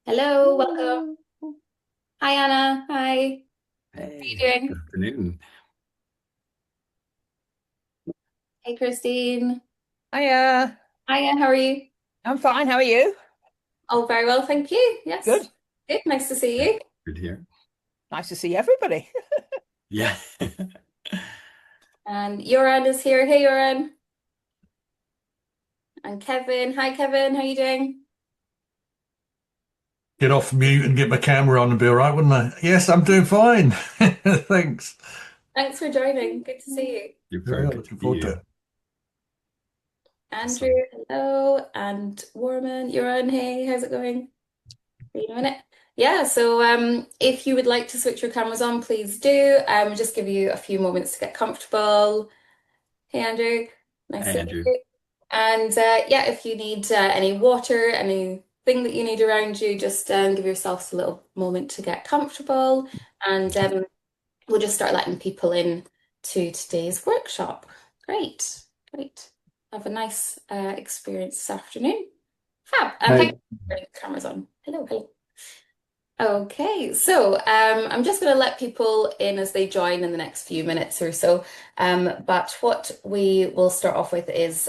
Hello, welcome. Hello. Hi, Anna. Hi. How you Hey, good doing? afternoon. Hey, Christine. Hiya. Hiya, how are you? I'm fine. How are you? Oh, very well, thank you. Yes. Good. Good, nice to see you. Good here. Nice to see everybody. Yeah. And Joran is here. Hey, Joran. And Kevin. Hi, Kevin. How you doing? Get off mute and get my camera on and be all right, wouldn't I? Yes, I'm doing fine. Thanks. Thanks for joining. Good to see you. You're Yeah, very good to looking see forward to you. it. Andrew, Awesome. hello. And Warman, Joran, hey, how's it going? Wait a minute. Yeah, so if you would like to switch your cameras on, please do. Just give you a few moments to get comfortable. Hey Andrew, nice Hey, to meet Andrew. you. And yeah, if you need any water, anything that you need around you, just give yourselves a little moment to get comfortable. And we'll just start letting people in to today's workshop. Great, great. Have a nice experience this afternoon. Fab. And thank Hey, you for putting the cameras on. Hello, hello. Okay, so I'm just going to let people in as they join in the next few minutes or so. But what we will start off with is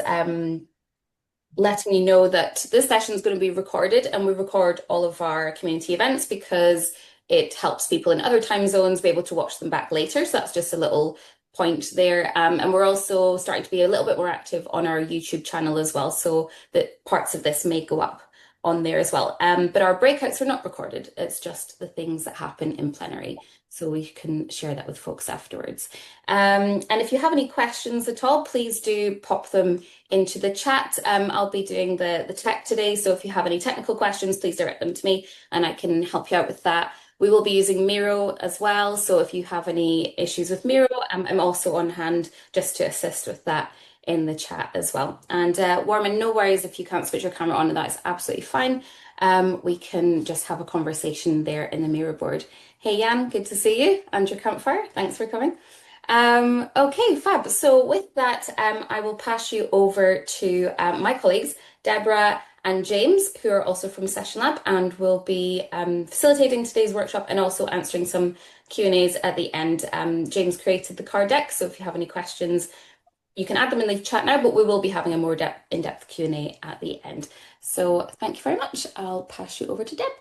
letting you know that this session is going to be recorded, and we record all of our community events because it helps people in other time zones be able to watch them back later. So that's just a little point there. And we're also starting to be a little bit more active on our YouTube channel as well, so that parts of this may go up on there as well. But our breakouts are not recorded. It's just the things that happen in plenary. So we can share that with folks afterwards. And if you have any questions at all, please do pop them into the chat. I'll be doing the tech today, so if you have any technical questions, please direct them to me and I can help you out with that. We will be using Miro as well, so if you have any issues with Miro, I'm also on hand just to assist with that in the chat as well. And Warman, no worries if you can't switch your camera on, that is absolutely fine. We can just have a conversation there in the Miro board. Hey Jan, good to see you and your campfire. Thanks for coming. Okay, fab. So with that, I will pass you over to my colleagues, Deborah and James, who are also from SessionLab, and will be facilitating today's workshop and also answering some Q&As at the end. James created the card deck, so if you have any questions, you can add them in the chat now, but we will be having a more in-depth Q&A at the end. So thank you very much. I'll pass you over to Deb.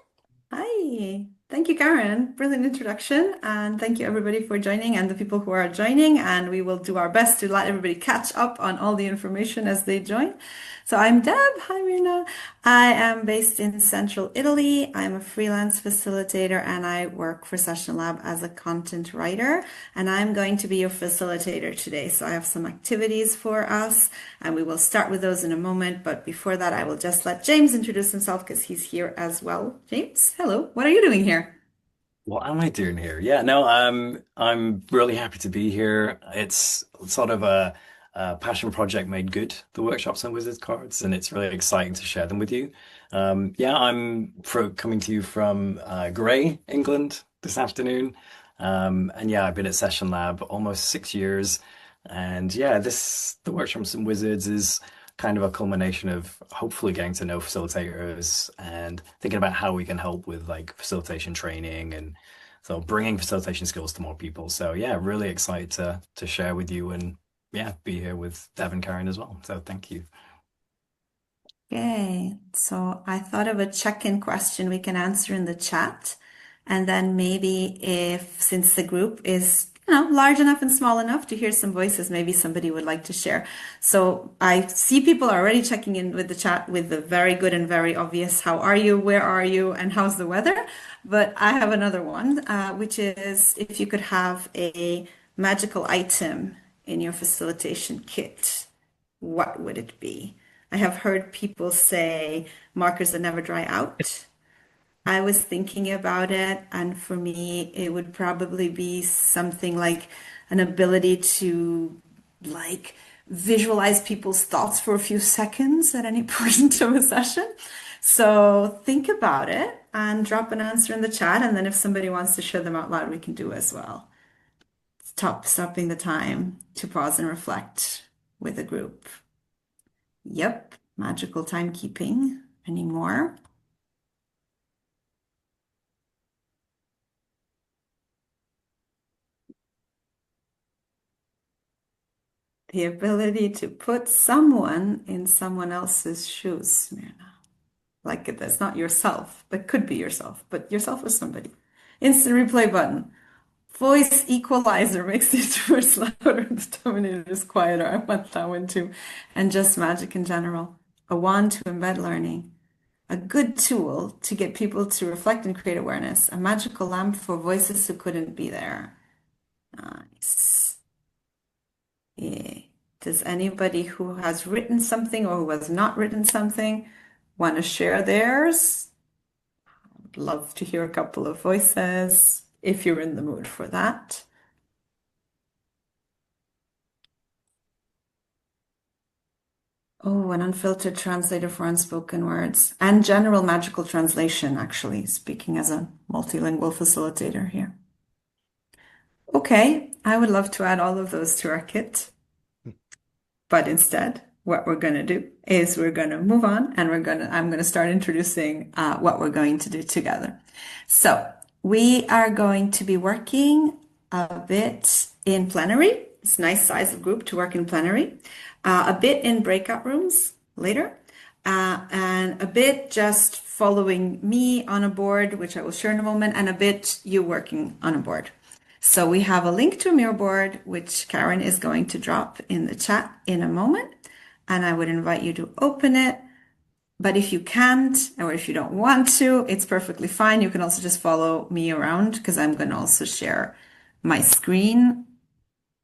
Hi, thank you, Karen. Brilliant introduction. And thank you, everybody, for joining and the people who are joining. And we will do our best to let everybody catch up on all the information as they join. So I'm Deb. Hi, Mirna. I am based in central Italy. I'm a freelance facilitator and I work for SessionLab as a content writer. And I'm going to be your facilitator today. So I have some activities for us and we will start with those in a moment. But before that, I will just let James introduce himself because he's here as well. James, hello. What are you doing here? What am I doing here? Yeah, no, I'm really happy to be here. It's sort of a passion project made good, the workshops and wizards cards, and it's really exciting to share them with you. Yeah, coming to you from Grey, England this afternoon. And yeah, I've been at Session Lab almost 6 years. And yeah, the workshops and wizards is kind of a culmination of hopefully getting to know facilitators and thinking about how we can help with like facilitation training and so bringing facilitation skills to more people. So yeah, really excited to share with you and yeah, be here with Dev and Karen as well. So thank you. Okay, so I thought of a check-in question we can answer in the chat. And then maybe if, since the group is, large enough and small enough to hear some voices, maybe somebody would like to share. So I see people are already checking in with the chat with the very good and very obvious, how are you, where are you, and how's the weather? But I have another one, which is if you could have a magical item in your facilitation kit, what would it be? I have heard people say markers that never dry out. I was thinking about it, and for me, it would probably be something like an ability to like visualize people's thoughts for a few seconds at any point of a session. So think about it and drop an answer in the chat, and then if somebody wants to share them out loud, we can do as well. Stopping the time to pause and reflect with a group. Yep, magical timekeeping. Any more? The ability to put someone in someone else's shoes, Mirna. Like that's not yourself, but could be yourself, but yourself or somebody. Instant replay button. Voice equalizer makes the introverts louder and the dominators quieter. I want that one too. And just magic in general. A wand to embed learning. A good tool to get people to reflect and create awareness. A magical lamp for voices who couldn't be there. Nice. Yeah. Does anybody who has written something or who has not written something want to share theirs? I'd love to hear a couple of voices if you're in the mood for that. Oh, an unfiltered translator for unspoken words and general magical translation, actually, speaking as a multilingual facilitator here. Okay, I would love to add all of those to our kit. But instead, what we're going to do is we're going to move on and I'm going to start introducing what we're going to do together. So we are going to be working a bit in plenary. It's a nice size of group to work in plenary, a bit in breakout rooms later, and a bit just following me on a board, which I will share in a moment, and a bit you working on a board. So we have a link to a Miro board, which Karen is going to drop in the chat in a moment. And I would invite you to open it. But if you can't, or if you don't want to, it's perfectly fine. You can also just follow me around because I'm going to also share my screen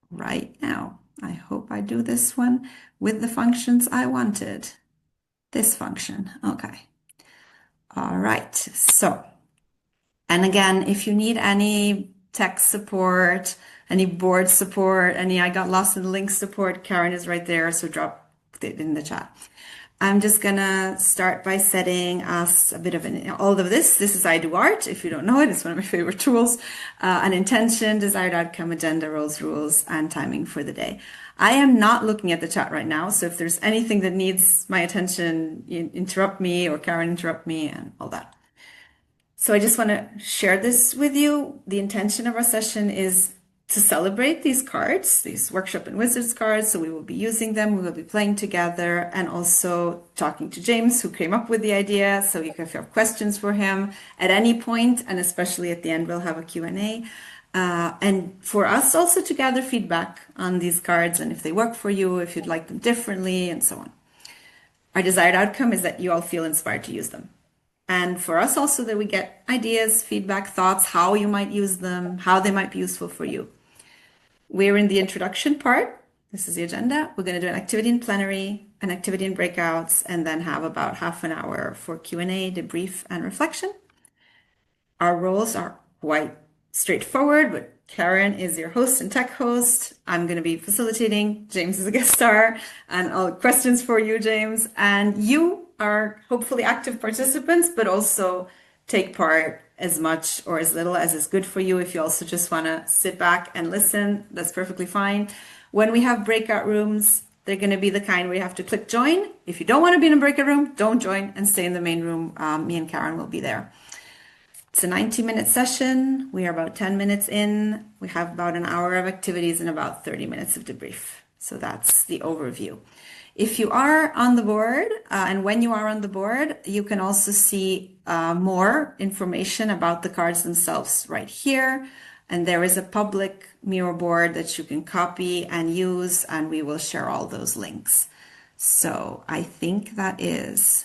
right now. I hope I do this one with the functions I wanted. This function. Okay. All right. So, and again, if you need any tech support, any board support, any I got lost in the link support, Karen is right there, so drop it in the chat. I'm just gonna start by setting us a bit of all of this. This is I Do Art. If you don't know it, it's one of my favorite tools. An intention, desired outcome, agenda, roles, rules, and timing for the day. I am not looking at the chat right now, so if there's anything that needs my attention, interrupt me or Karen interrupt me and all that. So I just want to share this with you. The intention of our session is to celebrate these cards, these Workshop and Wizards cards. So we will be using them, we will be playing together, and also talking to James, who came up with the idea. So if you have questions for him at any point, and especially at the end, we'll have a Q&A. And for us also to gather feedback on these cards and if they work for you, if you'd like them differently, and so on. Our desired outcome is that you all feel inspired to use them. And for us also that we get ideas, feedback, thoughts, how you might use them, how they might be useful for you. We're in the introduction part. This is the agenda. We're going to do an activity in plenary, an activity in breakouts, and then have about half an hour for Q&A, debrief, and reflection. Our roles are quite straightforward, but Karen is your host and tech host. I'm going to be facilitating. James is a guest star, and all questions for you, James. And you are hopefully active participants, but also take part as much or as little as is good for you. If you also just want to sit back and listen, that's perfectly fine. When we have breakout rooms, they're going to be the kind where you have to click join. If you don't want to be in a breakout room, don't join and stay in the main room. Me and Karen will be there. It's a 90-minute session. We are about 10 minutes in. We have about an hour of activities and about 30 minutes of debrief. So that's the overview. If you are on the board, and when you are on the board, you can also see more information about the cards themselves right here. And there is a public Miro board that you can copy and use, and we will share all those links. So I think that is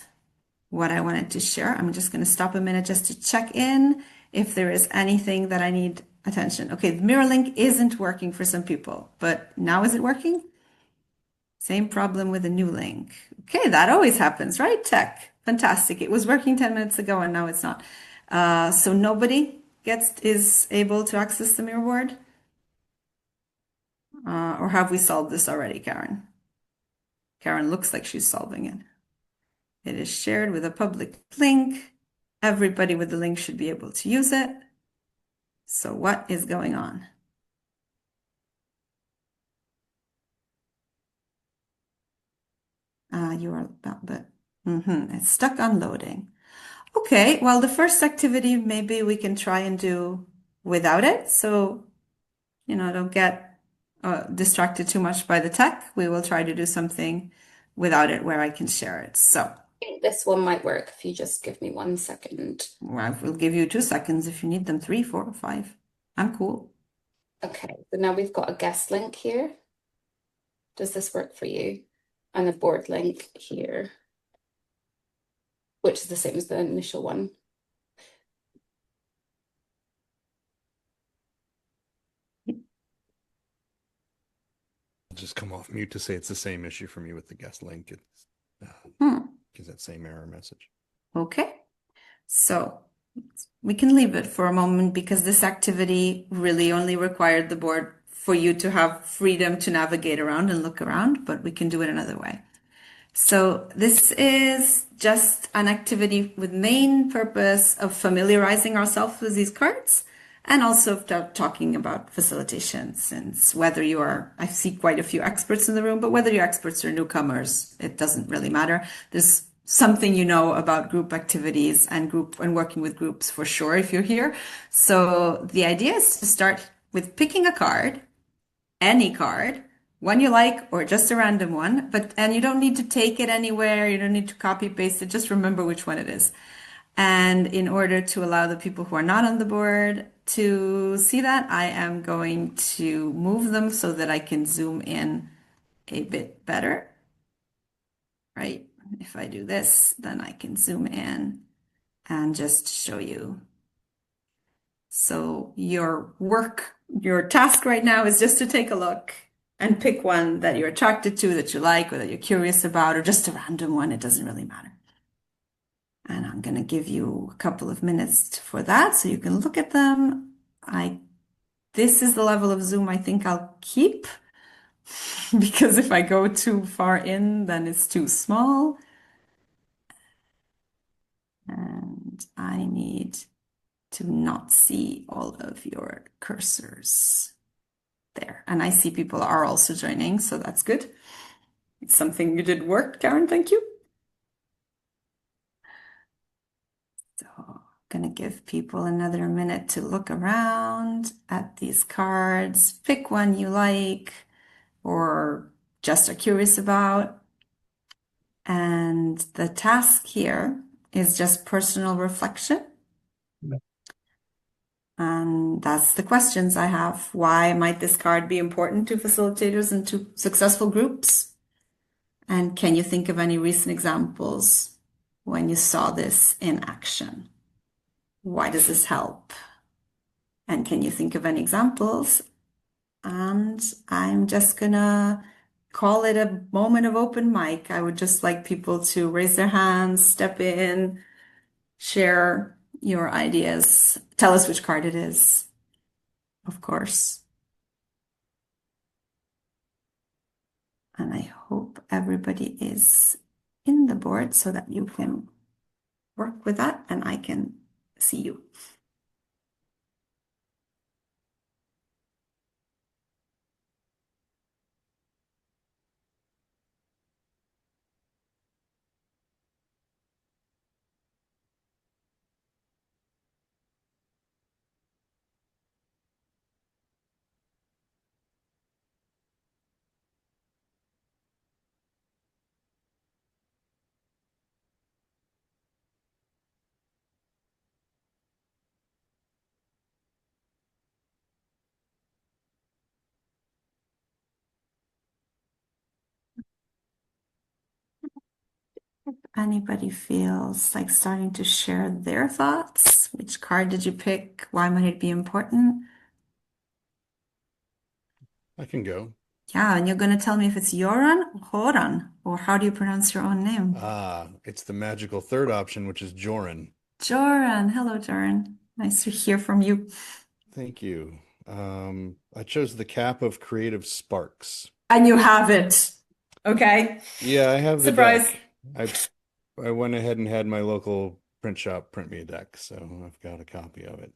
what I wanted to share. I'm just going to stop a minute just to check in if there is anything that I need attention. Okay, the Miro link isn't working for some people, but now is it working? Same problem with a new link. Okay, that always happens, right? Tech. Fantastic. It was working 10 minutes ago and now it's not. So nobody is able to access the Miro board? Or have we solved this already, Karen? Karen looks like she's solving it. It is shared with a public link. Everybody with the link should be able to use it. So what is going on? You are about that. It's stuck on loading. Okay, well, the first activity maybe we can try and do without it. So, don't get distracted too much by the tech, we will try to do something without it where I can share it. So I think this one might work if you just give me 1 second. I will give you 2 seconds if you need them, 3, 4, or 5. I'm cool. Okay, so now we've got a guest link here. Does this work for you? And a board link here, which is the same as the initial one. I'll just come off mute to say it's the same issue for me with the guest link. It's gives that same error message. Okay. So we can leave it for a moment because this activity really only required the board for you to have freedom to navigate around and look around, but we can do it another way. So this is just an activity with main purpose of familiarizing ourselves with these cards and also talking about facilitation, since whether you are, I see quite a few experts in the room, but whether you're experts or newcomers, it doesn't really matter. There's something you know about group activities and working with groups for sure if you're here. So the idea is to start with picking a card, any card, one you like or just a random one, and you don't need to take it anywhere, you don't need to copy paste it, just remember which one it is. And in order to allow the people who are not on the board to see that, I am going to move them so that I can zoom in a bit better. Right? If I do this, then I can zoom in and just show you. So your task right now is just to take a look and pick one that you're attracted to, that you like, or that you're curious about, or just a random one. It doesn't really matter. And I'm going to give you a couple of minutes for that so you can look at them. This is the level of zoom I think I'll keep because if I go too far in, then it's too small. And I need to not see all of your cursors there. And I see people are also joining, so that's good. It's something you did work, Karen, thank you. So I'm gonna give people another minute to look around at these cards, pick one you like or just are curious about. And the task here is just personal reflection. And that's the questions I have. Why might this card be important to facilitators and to successful groups? And can you think of any recent examples when you saw this in action? Why does this help? And can you think of any examples? And I'm just gonna call it a moment of open mic. I would just like people to raise their hands, step in, share your ideas, tell us which card it is, of course. And I hope everybody is in the board so that you can work with that and I can see you. Anybody feels like starting to share their thoughts? Which card did you pick? Why might it be important? I can go. Yeah, and you're going to tell me if it's Joran or Horan, or how do you pronounce your own name? It's the magical third option, which is Joran. Joran. Hello, Joran. Nice to hear from you. Thank you. I chose the cap of creative sparks. And you have it. Okay. Yeah, I have the Surprise. deck. I went ahead and had my local print shop print me a deck, so I've got a copy of it.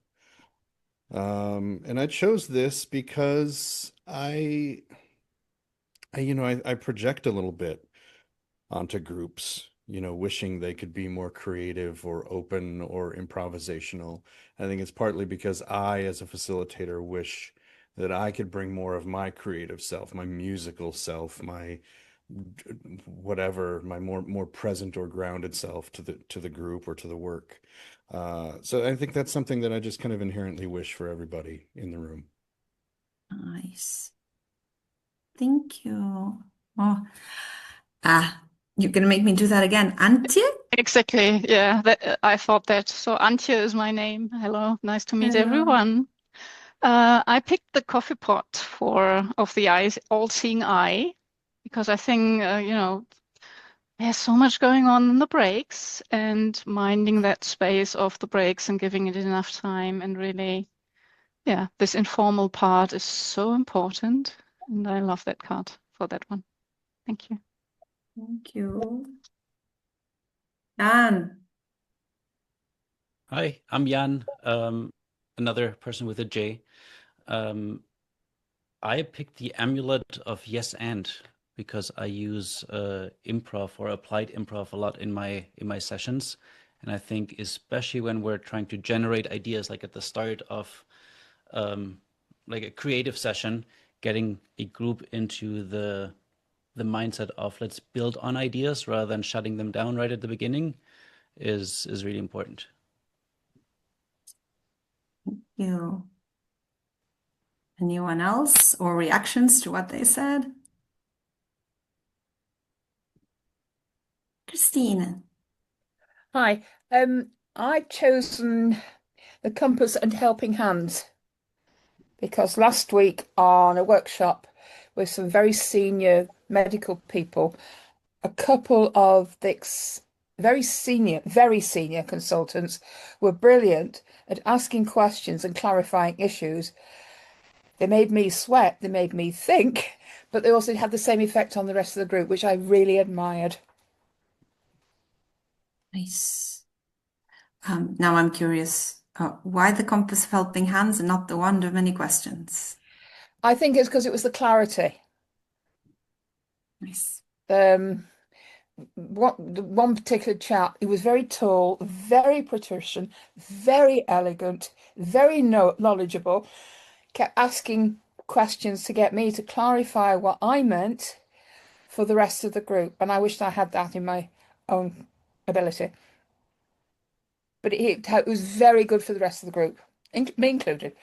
And I chose this because I project a little bit onto groups, wishing they could be more creative or open or improvisational. I think it's partly because I, as a facilitator, wish that I could bring more of my creative self, my musical self, my whatever, my more present or grounded self to the group or to the work. So I think that's something that I just kind of inherently wish for everybody in the room. Nice. Thank you. Oh, you're gonna make me do that again. Antje? Exactly. Yeah, I thought that. So Antje is my name. Hello, nice to meet Hello. everyone. I picked the coffee pot of the eyes, all-seeing eye, because I think there's so much going on in the breaks, and minding that space of the breaks and giving it enough time, and really, yeah, this informal part is so important, and I love that card for that one. Thank you. Thank you. Dan. Hi, I'm Jan, another person with a J. I picked the amulet of yes and because I use improv or applied improv a lot in my sessions, and I think especially when we're trying to generate ideas, like at the start of like a creative session, getting a group into the mindset of let's build on ideas rather than shutting them down right at the beginning is really important. You. Anyone else or reactions to what they said? Christine. Hi. I've chosen the compass and helping hands because last week on a workshop with some very senior medical people, a couple of the very senior consultants were brilliant at asking questions and clarifying issues. They made me sweat, they made me think, but they also had the same effect on the rest of the group, which I really admired. Nice. Now I'm curious, why the compass of helping hands and not the wand of many questions? I think it's because it was the clarity. Nice. One particular chap, he was very tall, very patrician, very elegant, very knowledgeable, kept asking questions to get me to clarify what I meant for the rest of the group. And I wished I had that in my own ability. But it was very good for the rest of the group, me included.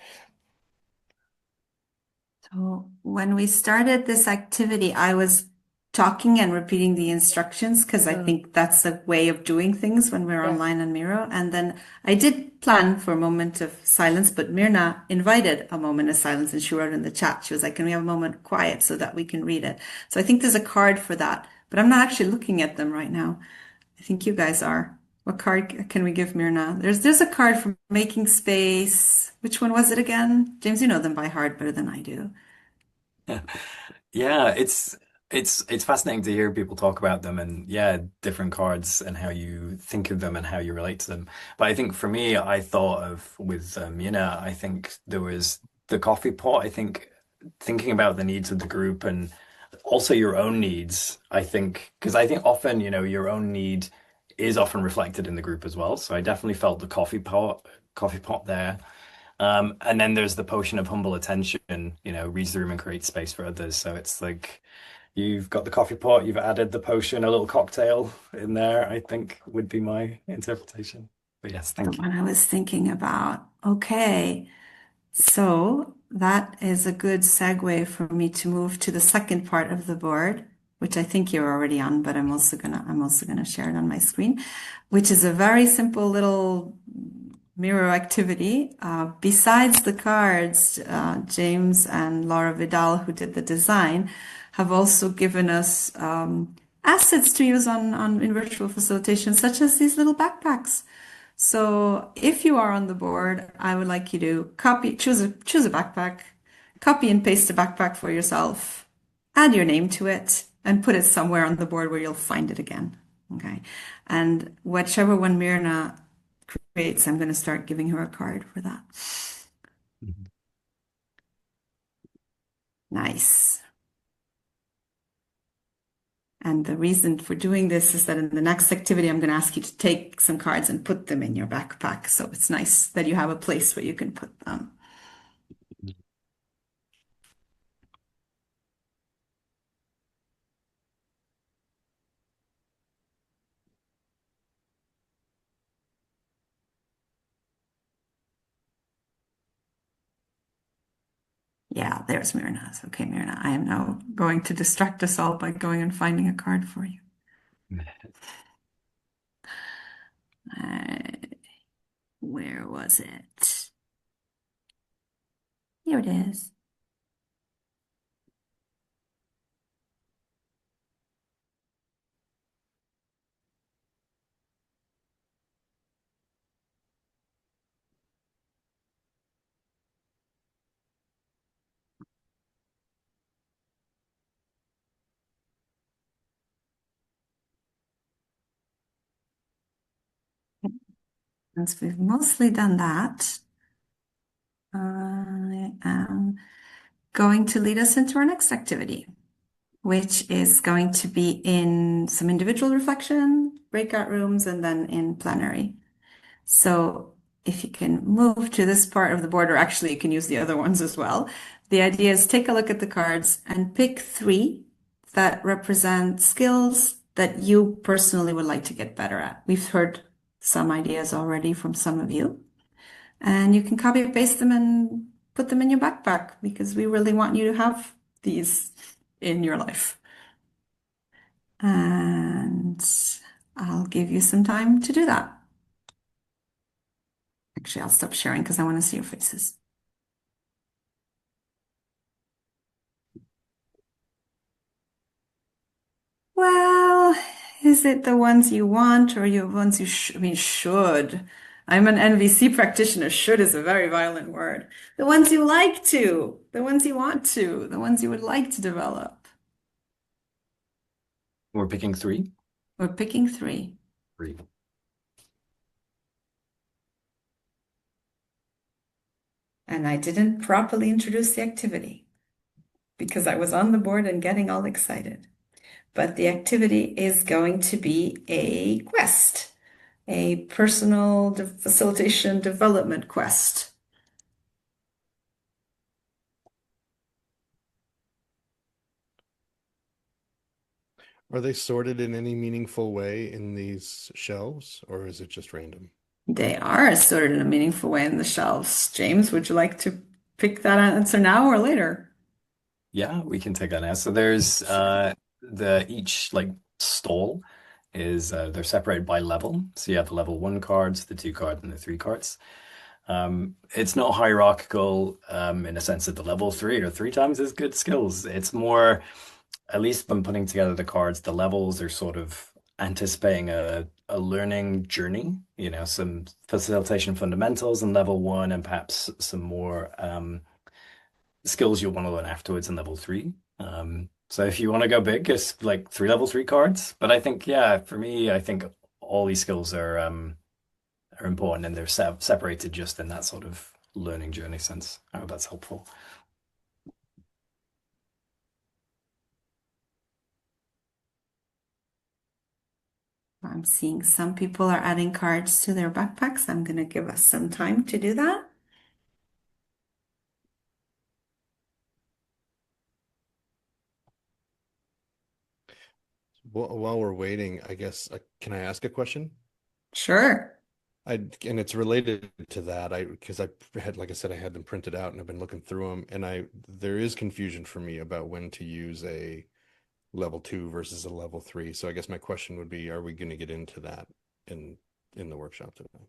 So when we started this activity, I was talking and repeating the instructions because I think that's a way of doing things when we're Yeah. online on Miro. And then I did plan for a moment of silence, but Mirna invited a moment of silence and she wrote in the chat. She was like, can we have a moment of quiet so that we can read it? So I think there's a card for that, but I'm not actually looking at them right now. I think you guys are. What card can we give Mirna? There's a card for making space. Which one was it again? James, you know them by heart better than I do. Yeah, it's fascinating to hear people talk about them and yeah, different cards and how you think of them and how you relate to them. But I think for me, I thought of with Mina, I think there was the coffee pot. I think thinking about the needs of the group and also your own needs. I think because I think often, your own need is often reflected in the group as well. So I definitely felt the coffee pot there. And then there's the potion of humble attention, reads the room and creates space for others. So it's like you've got the coffee pot, you've added the potion, a little cocktail in there, I think would be my interpretation. But yes, The thank you. one I was thinking about. Okay. So that is a good segue for me to move to the second part of the board, which I think you're already on, but I'm also gonna share it on my screen, which is a very simple little Miro activity. Besides the cards, James and Laura Vidal, who did the design, have also given us assets to use in virtual facilitation, such as these little backpacks. So if you are on the board, I would like you to choose a backpack, copy and paste a backpack for yourself, add your name to it, and put it somewhere on the board where you'll find it again. Okay. And whichever one Mirna creates, I'm going to start giving her a card for that. Mhm. Nice. And the reason for doing this is that in the next activity, I'm going to ask you to take some cards and put them in your backpack. So it's nice that you have a place where you can put them. Yeah, there's Myrna's. Okay, Myrna, I am now going to distract us all by going and finding a card for you. Uh, where was it? Here it is. Since we've mostly done that, I am going to lead us into our next activity, which is going to be in some individual reflection, breakout rooms, and then in plenary. So if you can move to this part of the board, or actually you can use the other ones as well. The idea is take a look at the cards and pick 3 that represent skills that you personally would like to get better at. We've heard some ideas already from some of you, and you can copy and paste them and put them in your backpack because we really want you to have these in your life. And I'll give you some time to do that. Actually, I'll stop sharing because I want to see your faces. Well, is it the ones you want or the ones you should? I'm an NVC practitioner. Should is a very violent word. The ones you like to, the ones you want to, the ones you would like to develop. We're picking 3. We're picking 3. 3. And I didn't properly introduce the activity because I was on the board and getting all excited. But the activity is going to be a quest, a personal facilitation development quest. Are they sorted in any meaningful way in these shelves, or is it just random? They are sorted in a meaningful way in the shelves. James, would you like to pick that answer now or later? Yeah, we can take that now. So there's Sure. the each like stall is they're separated by level. So you have the level 1 cards, the 2 cards, and the 3 cards. It's not hierarchical in a sense that the level 3 or 3 times as good skills. It's more, at least when putting together the cards, the levels are sort of anticipating a learning journey, some facilitation fundamentals in level 1 and perhaps some more skills you'll want to learn afterwards in level 3. So if you want to go big, it's like 3 level 3 cards. But I think, yeah, for me, I think all these skills are important and they're separated just in that sort of learning journey sense. I hope that's helpful. I'm seeing some people are adding cards to their backpacks. I'm going to give us some time to do that. While we're waiting, I guess, can I ask a question? Sure. And it's related to that. Because I had, like I said, I had them printed out and I've been looking through them, and there is confusion for me about when to use a level 2 versus a level 3. So I guess my question would be, are we going to get into that in the workshop today?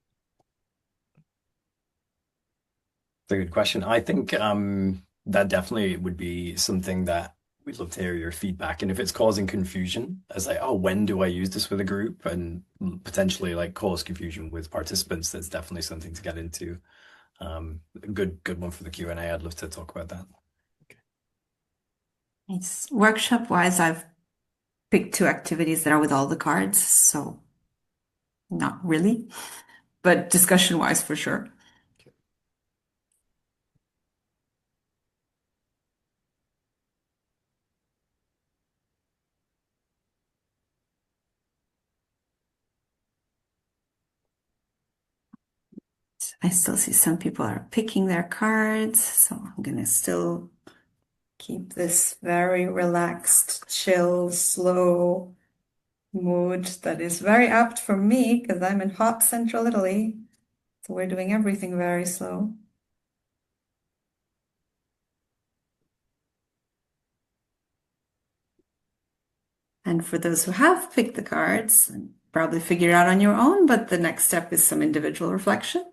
It's a good question. I think that definitely would be something that we'd love to hear your feedback. And if it's causing confusion, as like, oh, when do I use this with a group? And potentially like cause confusion with participants, that's definitely something to get into. A good one for the Q&A. I'd love to talk about that. It's workshop wise, I've picked 2 activities that are with all the cards, so not really, but discussion wise for sure. I still see some people are picking their cards, so I'm gonna still keep this very relaxed, chill, slow mood that is very apt for me because I'm in hot central Italy. So we're doing everything very slow. And for those who have picked the cards, probably figure it out on your own, but the next step is some individual reflection.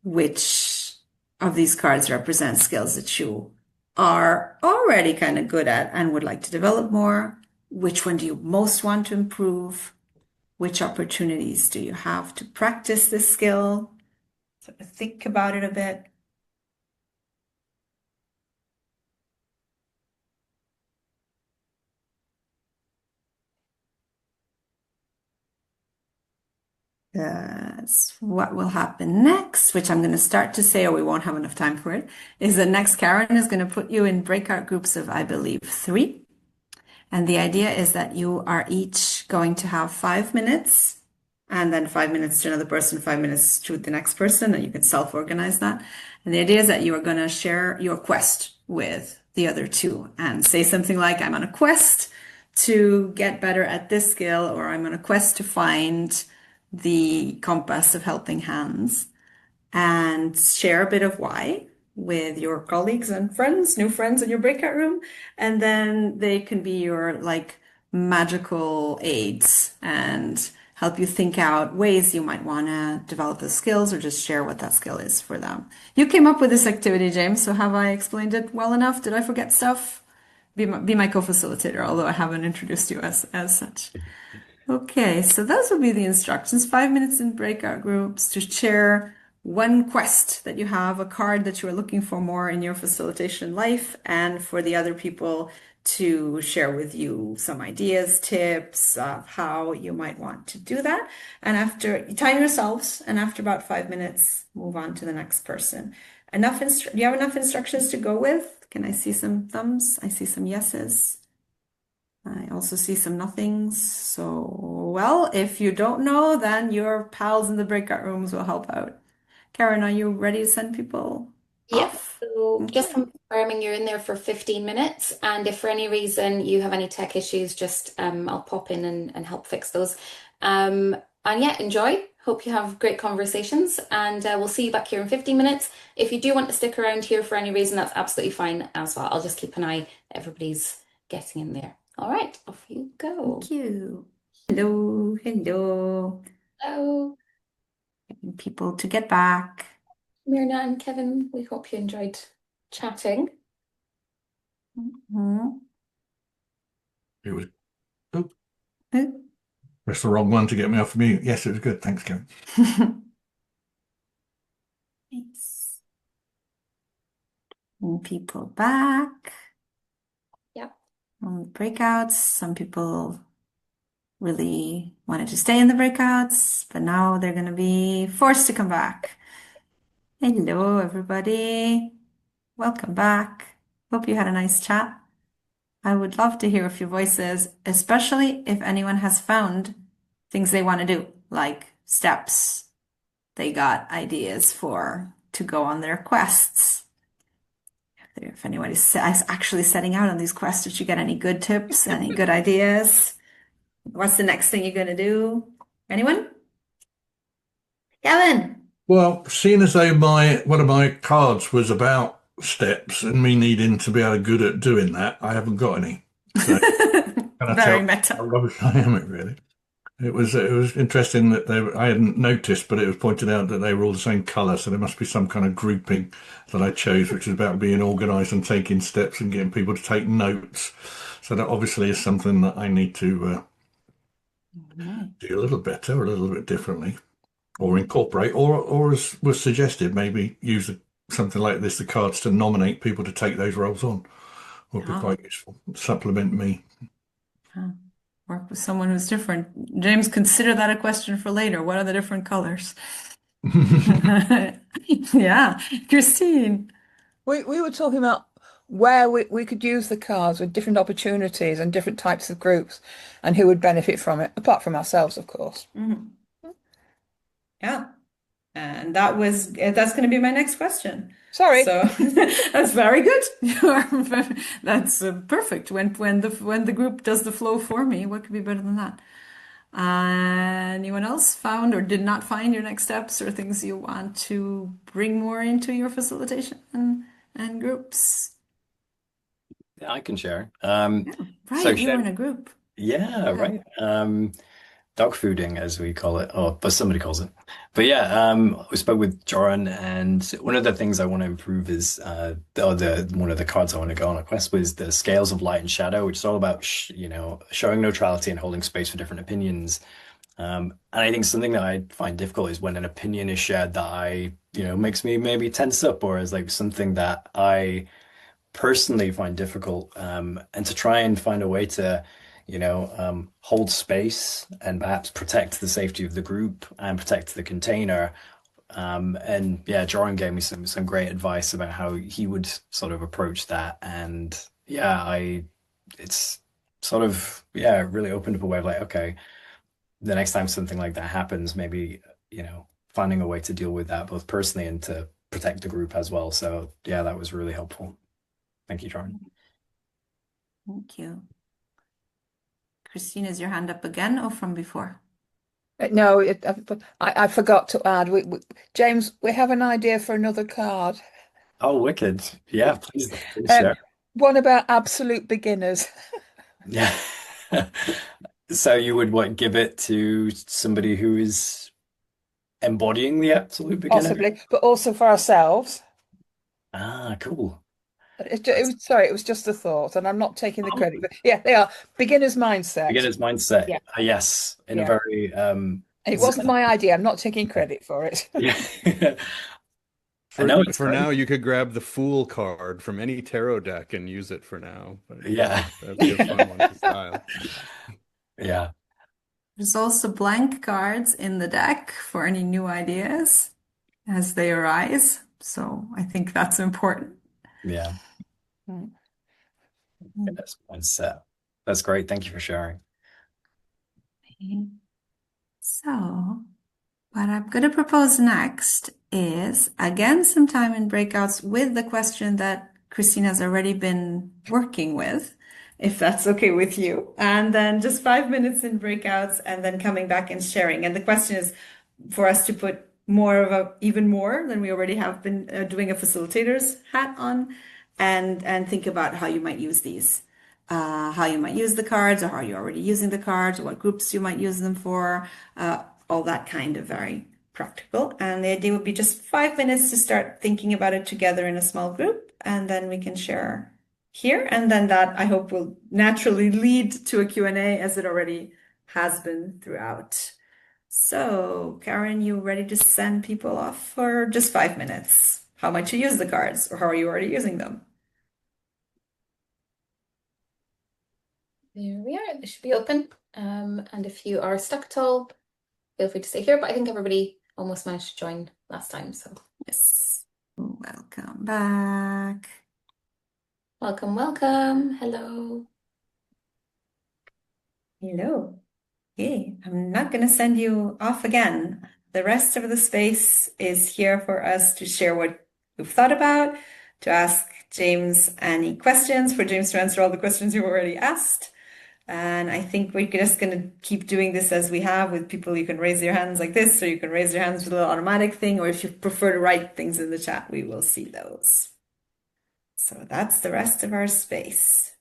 Which of these cards represent skills that you are already kind of good at and would like to develop more? Which one do you most want to improve? Which opportunities do you have to practice this skill? So think about it a bit. That's what will happen next, which I'm going to start to say, or we won't have enough time for it, is that next Karen is going to put you in breakout groups of, I believe, 3. And the idea is that you are each going to have 5 minutes and then 5 minutes to another person, 5 minutes to the next person, and you can self-organize that. And the idea is that you are going to share your quest with the other 2 and say something like, I'm on a quest to get better at this skill, or I'm on a quest to find the compass of helping hands, and share a bit of why with your colleagues and friends, new friends in your breakout room. And then they can be your like magical aids and help you think out ways you might want to develop the skills or just share what that skill is for them. You came up with this activity, James, so have I explained it well enough? Did I forget stuff? Be my co-facilitator, although I haven't introduced you as such. Okay, so those will be the instructions. 5 minutes in breakout groups to share one quest that you have, a card that you are looking for more in your facilitation life, and for the other people to share with you some ideas, tips of how you might want to do that. And after, time yourselves, and after about 5 minutes, move on to the next person. Do you have enough instructions to go with? Can I see some thumbs? I see some yeses. I also see some nothings. So, well, if you don't know, then your pals in the breakout rooms will help out. Karen, are you ready to send people Yep. off? So just Okay. confirming you're in there for 15 minutes. And if for any reason you have any tech issues, just I'll pop in and help fix those. And yeah, enjoy. Hope you have great conversations. And we'll see you back here in 15 minutes. If you do want to stick around here for any reason, that's absolutely fine as well. I'll just keep an eye. Everybody's getting in there. All right, off you go. Thank you. Hello, hello. Hello, Getting people to get back. Myrna and Kevin. We hope you enjoyed chatting. Mhm. It was, oh, Oh. pressed the wrong one to get me off mute. Yes, it was good. Thanks, Karen. Nice. And people back Yep. on the breakouts. Some people really wanted to stay in the breakouts, but now they're going to be forced to come back. Hello, everybody. Welcome back. Hope you had a nice chat. I would love to hear a few voices, especially if anyone has found things they want to do, like steps they got ideas for to go on their quests. If anyone is actually setting out on these quests, did you get any good tips, any good ideas? What's the next thing you're going to do? Anyone? Kevin. Well, seeing as though one of my cards was about steps and me needing to be able to good at doing that, I haven't got any. So can I Very tell meta. how rubbish I am at really? It was interesting that I hadn't noticed, but it was pointed out that they were all the same colour, so there must be some kind of grouping that I chose, which is about being organised and taking steps and getting people to take notes. So that obviously is something that I need to do a little better, a little bit differently, or incorporate, or as was suggested, maybe use something like this, the cards, to nominate people to take those roles on. Would be quite useful. Supplement me. Work with someone who's different. James, consider that a question for later. What are the different colors? Yeah, Christine. We were talking about where we could use the cards with different opportunities and different types of groups and who would benefit from it, apart from ourselves, of course. Yeah. And that's going to be my next question. Sorry. So that's very good. That's perfect. When the group does the flow for me, what could be better than that? Anyone else found or did not find your next steps or things you want to bring more into your facilitation and groups? Yeah, I can share. Yeah, right, So you were in a group. Yeah, Yeah. right. Dog fooding, as we call it, or but somebody calls it. But yeah, we spoke with Joran, and one of the things I want to improve is the one of the cards I want to go on a quest was the scales of light and shadow, which is all about sh showing neutrality and holding space for different opinions. And I think something that I find difficult is when an opinion is shared that makes me maybe tense up, or is like something that I personally find difficult, and to try and find a way to, hold space and perhaps protect the safety of the group and protect the container. And yeah, Joran gave me some great advice about how he would sort of approach that. And yeah, it's sort of, yeah, really opened up a way of like, okay, the next time something like that happens, maybe, finding a way to deal with that both personally and to protect the group as well. So yeah, that was really helpful. Thank you, Jordan. Thank you. Christine, is your hand up again or from before? No, I forgot to add. James, we have an idea for another card. Oh, wicked. Yeah, please Um, share. one about absolute beginners. Yeah. So you would what give it to somebody who is embodying the absolute beginner? Possibly, but also for ourselves. Ah, cool. Sorry, it was just a thought, and I'm not taking the Oh, credit. But yeah, they are beginner's mindset. beginner's mindset. Yeah, Yes, in a yeah. very And it wasn't my idea. I'm not taking credit for it. yeah. I For know it's for great. now, you could grab the Fool card from any tarot deck and use it for now. But Yeah. that'd be a fun one to style. Yeah. There's also blank cards in the deck for any new ideas as they arise. So I think that's important. Yeah. Mm. Beginner's mindset. That's great. Thank you for sharing. So, what I'm going to propose next is again some time in breakouts with the question that Christine has already been working with, if that's okay with you. And then just 5 minutes in breakouts and then coming back and sharing. And the question is for us to put even more than we already have been doing a facilitator's hat on and think about how you might use these. How you might use the cards, or how you're already using the cards, or what groups you might use them for, all that kind of very practical. And the idea would be just 5 minutes to start thinking about it together in a small group, and then we can share here. And then that I hope will naturally lead to a Q&A as it already has been throughout. So, Karen, you ready to send people off for just 5 minutes? How might you use the cards, or how are you already using them? There we are. It should be open. And if you are stuck at all, feel free to stay here. But I think everybody almost managed to join last time. So Yes. Welcome back. welcome, welcome. Hello. Hello. Okay, I'm not going to send you off again. The rest of the space is here for us to share what we've thought about, to ask James any questions, for James to answer all the questions you've already asked. And I think we're just going to keep doing this as we have with people. You can raise your hands like this, or you can raise your hands with a little automatic thing, or if you prefer to write things in the chat, we will see those. So that's the rest of our space.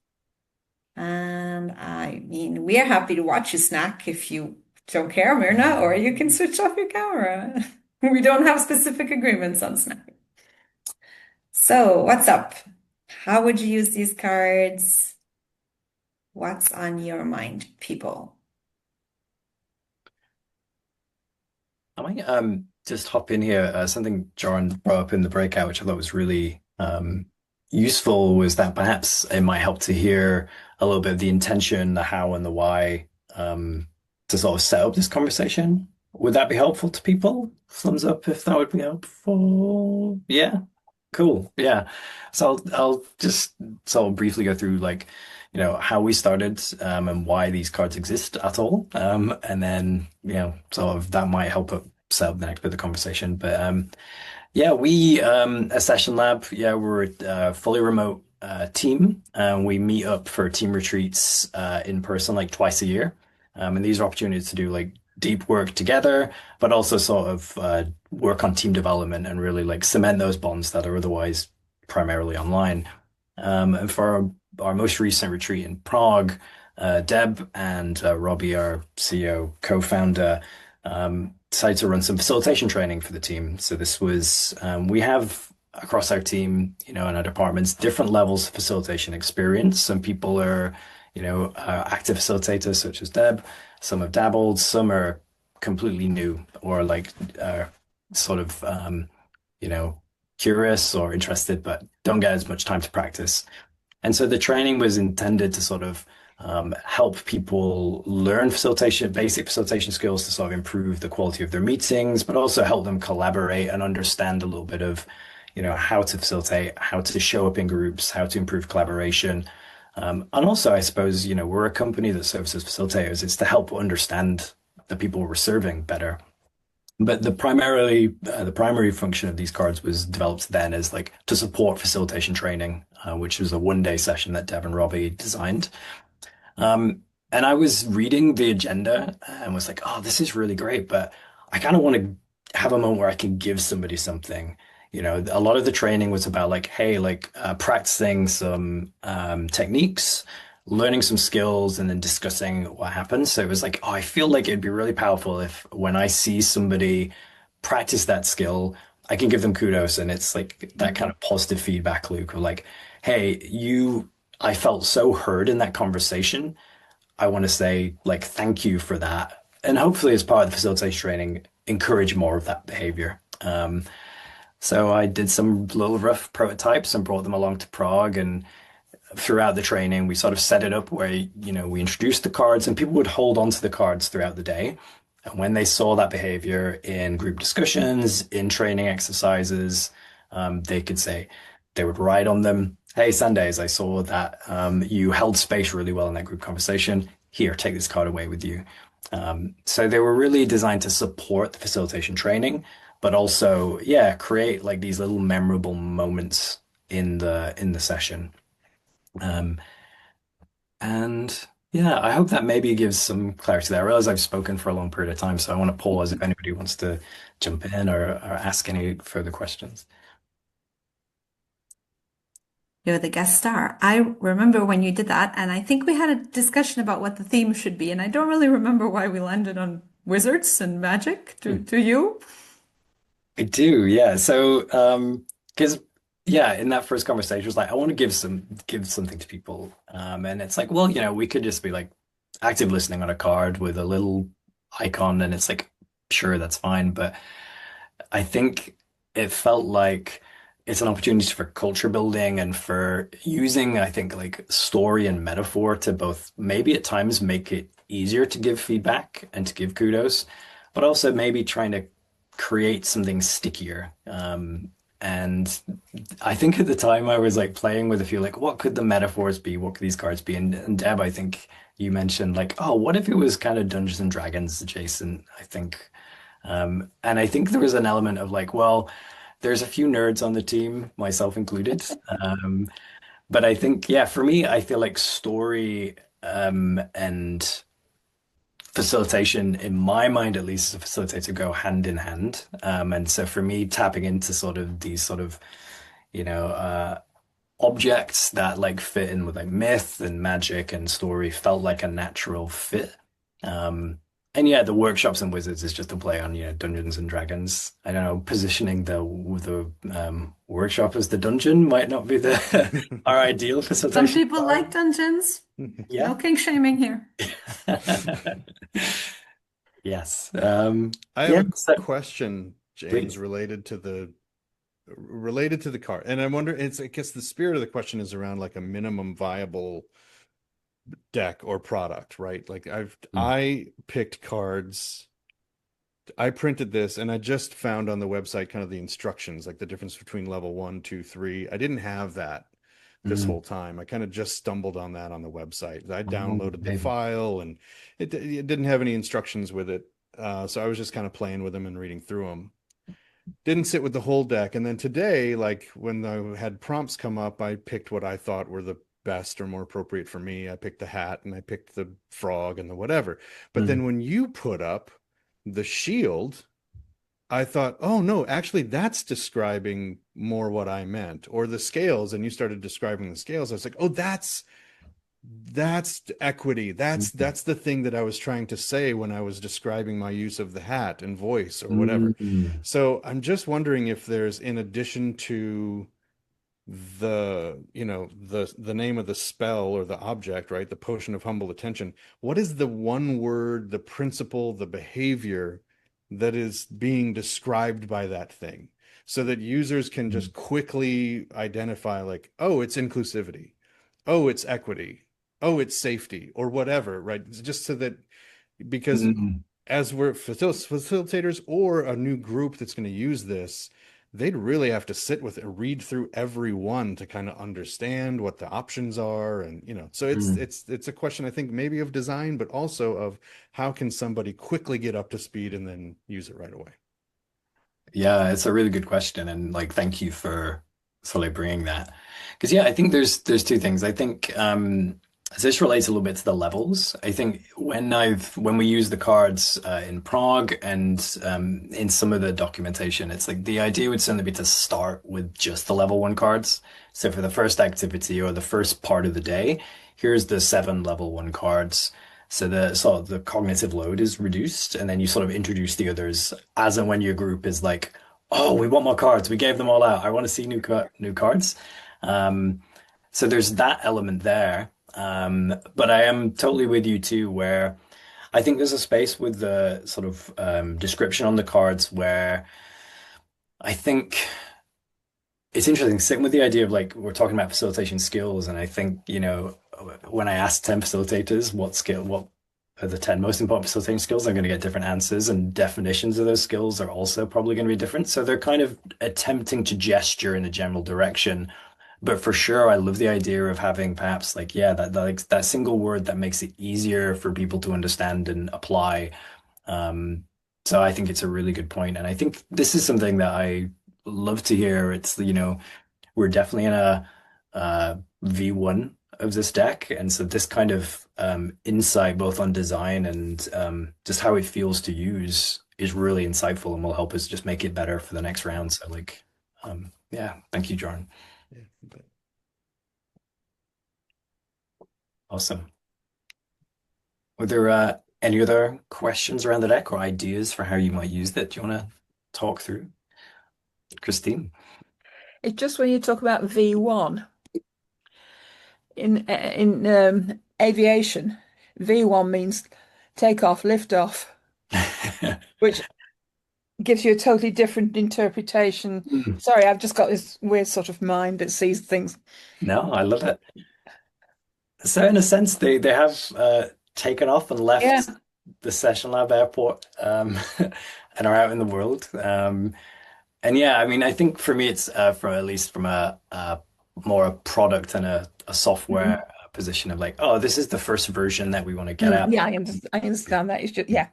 And I mean, we are happy to watch you snack if you don't care, Myrna, or you can switch off your camera. We don't have specific agreements on snacking. So, what's up? How would you use these cards? What's on your mind, people? I might just hop in here. Something Joran brought up in the breakout, which I thought was really useful, was that perhaps it might help to hear a little bit of the intention, the how, and the why to sort of set up this conversation. Would that be helpful to people? Thumbs up if that would be helpful. Yeah, cool. Yeah. So I'll just sort of briefly go through like, how we started and why these cards exist at all. And then, sort of that might help set up the next bit of the conversation. But yeah, we at SessionLab, yeah, we're a fully remote team, and we meet up for team retreats in person like twice a year. And these are opportunities to do like deep work together, but also sort of work on team development and really like cement those bonds that are otherwise primarily online. And for our most recent retreat in Prague, Deb and Robbie, our CEO, co-founder, decided to run some facilitation training for the team. So this was, we have across our team, in our departments, different levels of facilitation experience. Some people are, active facilitators such as Deb. Some have dabbled, some are completely new or like sort of, you know, curious or interested, but don't get as much time to practice. And so the training was intended to sort of help people learn facilitation, basic facilitation skills to sort of improve the quality of their meetings, but also help them collaborate and understand a little bit of, how to facilitate, how to show up in groups, how to improve collaboration. And also, I suppose, we're a company that serves as facilitators. It's to help understand the people we're serving better. But the primary function of these cards was developed then as like to support facilitation training, which was a 1 day session that Dev and Robbie designed. And I was reading the agenda and was like, oh, this is really great, but I kind of want to have a moment where I can give somebody something. A lot of the training was about like, hey, like practicing some techniques, learning some skills, and then discussing what happens. So it was like, oh, I feel like it'd be really powerful if when I see somebody practice that skill, I can give them kudos. And it's like that kind of positive feedback loop of like, hey, I felt so heard in that conversation. I want to say like, thank you for that. And hopefully as part of the facilitation training, encourage more of that behavior. So I did some little rough prototypes and brought them along to Prague. And throughout the training, we sort of set it up where, we introduced the cards and people would hold on to the cards throughout the day. And when they saw that behavior in group discussions, in training exercises, they could say, they would write on them, hey, Sundays, I saw that you held space really well in that group conversation. Here, take this card away with you. So they were really designed to support the facilitation training, but also, yeah, create like these little memorable moments in the session. Um, and yeah, I hope that maybe gives some clarity there. I realize I've spoken for a long period of time, so I want to pause if anybody wants to jump in or ask any further questions. You're the guest star. I remember when you did that, and I think we had a discussion about what the theme should be, and I don't really remember why we landed on wizards and magic. Do you? I do, yeah. So, because yeah, in that first conversation, it was like I want to give something to people, and it's like, well, we could just be like active listening on a card with a little icon, and it's like, sure, that's fine, but I think it felt like it's an opportunity for culture building and for using, I think, like story and metaphor to both maybe at times make it easier to give feedback and to give kudos, but also maybe trying to create something stickier. And I think at the time I was like playing with a few like, what could the metaphors be? What could these cards be? And Deb, I think you mentioned like, oh, what if it was kind of Dungeons and Dragons adjacent, I think. And I think there was an element of like, well, there's a few nerds on the team, myself included. But I think, yeah, for me, I feel like story and facilitation, in my mind at least, as a facilitator, go hand in hand. And so for me, tapping into sort of these sort of, you know, objects that like fit in with like myth and magic and story felt like a natural fit. And yeah, the workshops and wizards is just a play on, Dungeons and Dragons. I don't know, positioning the workshop as the dungeon might not be the our ideal Some facilitation. people like dungeons. No Yeah. king shaming here. Yes. I Yeah, have so a question, James, please. related to the car. And I wonder, I guess the spirit of the question is around like a minimum viable deck or product, right? Like Mm. I picked cards, I printed this, and I just found on the website kind of the instructions, like the difference between level 1, 2, 3. I didn't have that this Mm. whole time. I kind of just stumbled on that on the website. I Oh, downloaded the okay. file, and it didn't have any instructions with it. So I was just kind of playing with them and reading through them. Didn't sit with the whole deck. And then today, like when I had prompts come up, I picked what I thought were the best or more appropriate for me. I picked the hat and I picked the frog and the whatever. But Mm. then when you put up the shield, I thought, oh no, actually that's describing more what I meant. Or the scales, and you started describing the scales. I was like, oh, That's equity. That's the thing that I was trying to say when I was describing my use of the hat and voice or whatever. Mm. So I'm just wondering if there's, in addition to the name of the spell or the object, right? The potion of humble attention. What is the one word, the principle, the behavior that is being described by that thing, so that users can just quickly identify, like, oh, it's inclusivity, oh, it's equity, oh, it's safety, or whatever, right? Just so that, because Mm. as we're facilitators or a new group that's going to use this, they'd really have to sit with it, read through every one to kind of understand what the options are. And, so Mm. it's a question, I think, maybe of design, but also of how can somebody quickly get up to speed and then use it right away. Yeah, it's a really good question, and like thank you for sort of bringing that. Because yeah, I think there's two things. I think so this relates a little bit to the levels. I think when we use the cards in Prague and in some of the documentation, it's like the idea would certainly be to start with just the level one cards. So for the first activity or the first part of the day, here's the 7 level 1 cards. So the cognitive load is reduced, and then you sort of introduce the others as and when your group is like, oh, we want more cards. We gave them all out. I want to see new cards. Um, so there's that element there. But I am totally with you too, where I think there's a space with the sort of description on the cards where I think it's interesting sitting with the idea of like we're talking about facilitation skills, and I think, when I ask 10 facilitators what are the 10 most important facilitating skills, I'm going to get different answers, and definitions of those skills are also probably going to be different. So they're kind of attempting to gesture in a general direction. But for sure, I love the idea of having perhaps like, yeah, that single word that makes it easier for people to understand and apply. Um, so I think it's a really good point. And I think this is something that I love to hear. It's, we're definitely in a V1 of this deck. And so this kind of insight both on design and just how it feels to use is really insightful and will help us just make it better for the next round. So like, yeah, thank you, Jordan. Yeah, but Awesome. Were there any other questions around the deck or ideas for how you might use that? Do you want to talk through, Christine? It's just when you talk about V1 in aviation, V1 means take off, lift off, which gives you a totally different interpretation. Hmm. Sorry, I've just got this weird sort of mind that sees things. No, I love it. So in a sense, they have taken off and Yeah. left the SessionLab airport and are out in the world. And yeah, I mean, I think for me, it's from at least from a more a product and a software position of like, oh, this is the first version that we want to get out. Yeah, I understand that. It's just, yeah.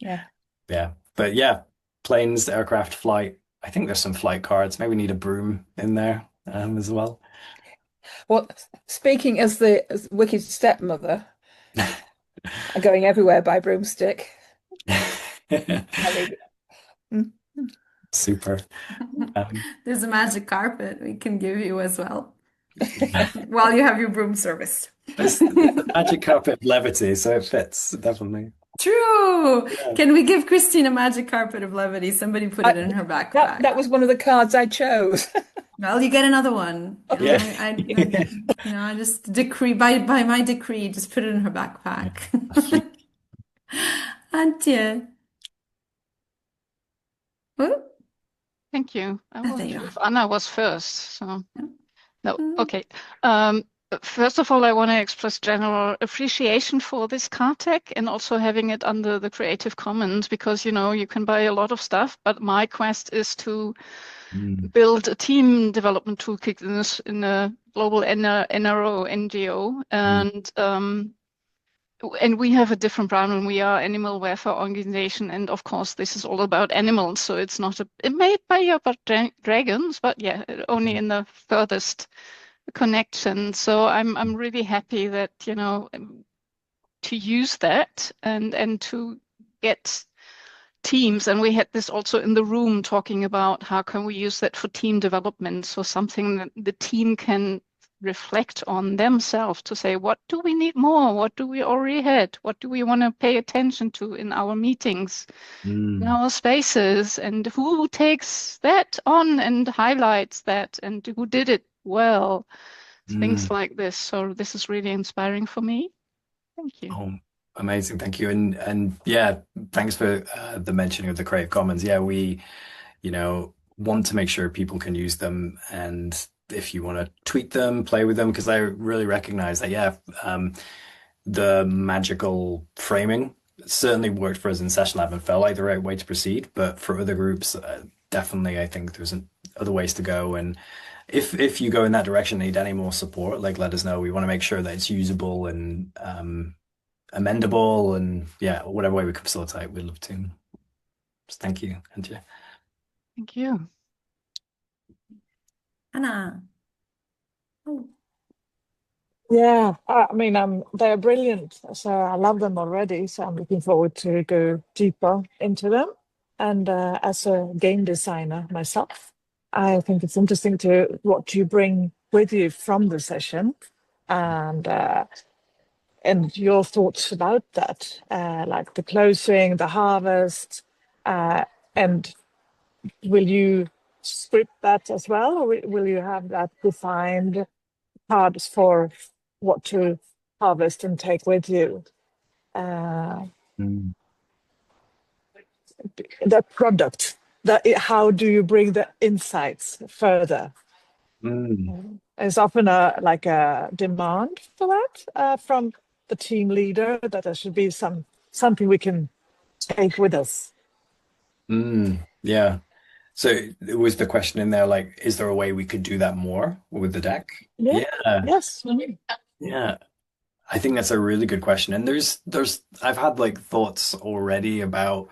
Yeah, but yeah, planes, aircraft, flight. I think there's some flight cards. Maybe we need a broom in there as well. Well, speaking as the wicked stepmother, going everywhere by broomstick. I'll leave it. Mm. Super. There's a magic carpet we can give you as well while you have your broom serviced. It's the magic carpet of levity, so it fits definitely. True. Yeah. Can we give Christine a magic carpet of levity? Somebody put it in her backpack. That was one of the cards I chose. Well, you get another one. Yeah. I just decree by my decree, just put it in her backpack. Antje. Oh, Thank you. I there wasn't you sure are. if Anna was first, so no. Mm. Okay. First of all, I want to express general appreciation for this card deck and also having it under the Creative Commons because, you can buy a lot of stuff, but my quest is to build a team development toolkit in a global NRO, NGO. And we have a different brand when we are animal welfare organization. And of course, this is all about animals. So it's not it may be about dragons, but yeah, only in the furthest connection. So I'm really happy that, to use that and to get teams. And we had this also in the room talking about how can we use that for team development. So something that the team can reflect on themselves to say, what do we need more? What do we already had? What do we want to pay attention to in our meetings, in Mm, our spaces? And who takes that on and highlights that and who did it well? Things mm. like this. So this is really inspiring for me. Thank you. Oh, amazing. Thank you. And yeah, thanks for the mentioning of the Creative Commons. Yeah, we, want to make sure people can use them. And if you want to tweet them, play with them, because I really recognize that, yeah, the magical framing certainly worked for us in SessionLab and felt like the right way to proceed. But for other groups, definitely, I think there's other ways to go. And if you go in that direction, need any more support, like let us know. We want to make sure that it's usable and amendable, and yeah, whatever way we can facilitate, we'd love to. Just thank you, Antje. Thank you. Anna. Oh, Yeah, I mean, they're brilliant. So I love them already. So I'm looking forward to go deeper into them. And as a game designer myself, I think it's interesting to what you bring with you from the session, and your thoughts about that, like the closing, the harvest, and will you script that as well, or will you have that defined cards for what to harvest and take with you? Uh, Mm. the product, how do you bring the insights further? Mm. There's often a demand for that from the team leader, that there should be something we can take with us. Mm. Yeah. So it was the question in there, like, is there a way we could do that more with the deck? Yeah. Yeah. Yes. Yeah. I think that's a really good question. And I've had like thoughts already about,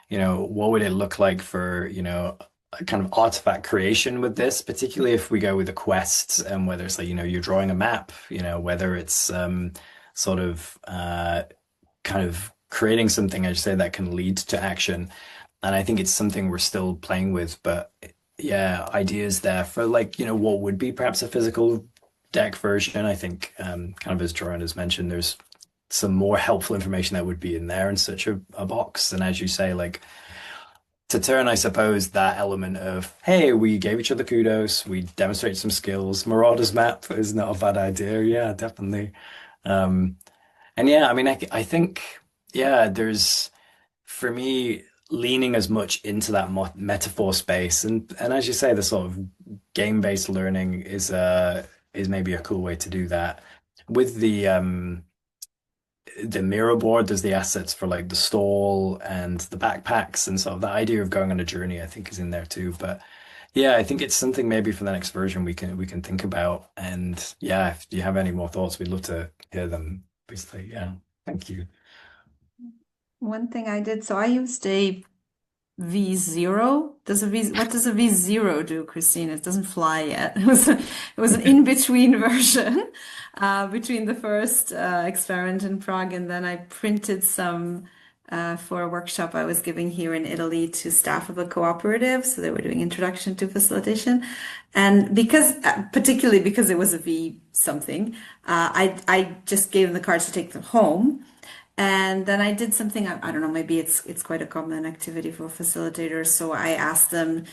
what would it look like for, a kind of artifact creation with this, particularly if we go with the quests, and whether it's like, you're drawing a map, whether it's sort of kind of creating something, as you say, that can lead to action. And I think it's something we're still playing with, but yeah, ideas there for like, what would be perhaps a physical deck version. I think kind of as Jordan has mentioned, there's some more helpful information that would be in there in such a box. And as you say, like to turn, I suppose, that element of, hey, we gave each other kudos, we demonstrated some skills. Marauder's map is not a bad idea. Yeah, definitely. Um, and yeah, I mean, I think, yeah, there's for me leaning as much into that metaphor space, and as you say, the sort of game-based learning is maybe a cool way to do that. With the Miro board, there's the assets for like the stall and the backpacks, and sort of the idea of going on a journey, I think, is in there too. But yeah, I think it's something maybe for the next version we can think about. And yeah, if you have any more thoughts, we'd love to hear them. Basically, yeah. Thank you. one thing I did, so I used a V0. What does a V0 do, Christine? It doesn't fly yet. It was an in-between version between the first experiment in Prague, and then I printed some for a workshop I was giving here in Italy to staff of a cooperative. So they were doing introduction to facilitation. And particularly because it was a V something, I just gave them the cards to take them home. And then I did something, I don't know, maybe it's quite a common activity for facilitators. So I asked them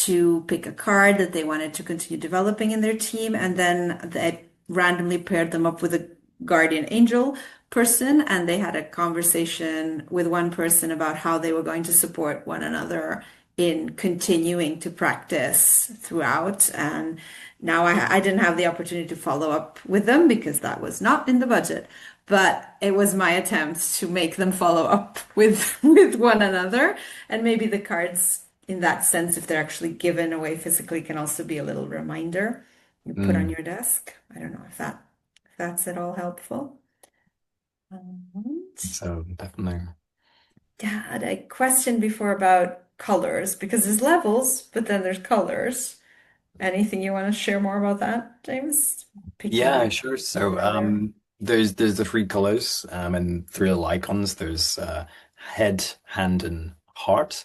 to pick a card that they wanted to continue developing in their team, and then I randomly paired them up with a guardian angel person, and they had a conversation with one person about how they were going to support one another in continuing to practice throughout. And now I didn't have the opportunity to follow up with them because that was not in the budget. But it was my attempt to make them follow up with one another. And maybe the cards, in that sense, if they're actually given away physically, can also be a little reminder you put on Mm, your desk. I don't know if that's at all helpful. so definitely. Yeah, I had a question before about colors, because there's levels, but then there's colors. Anything you want to share more about that, James? Picking Yeah, up sure. where we So are there. there's the three colors and three little icons. There's head, hand, and heart.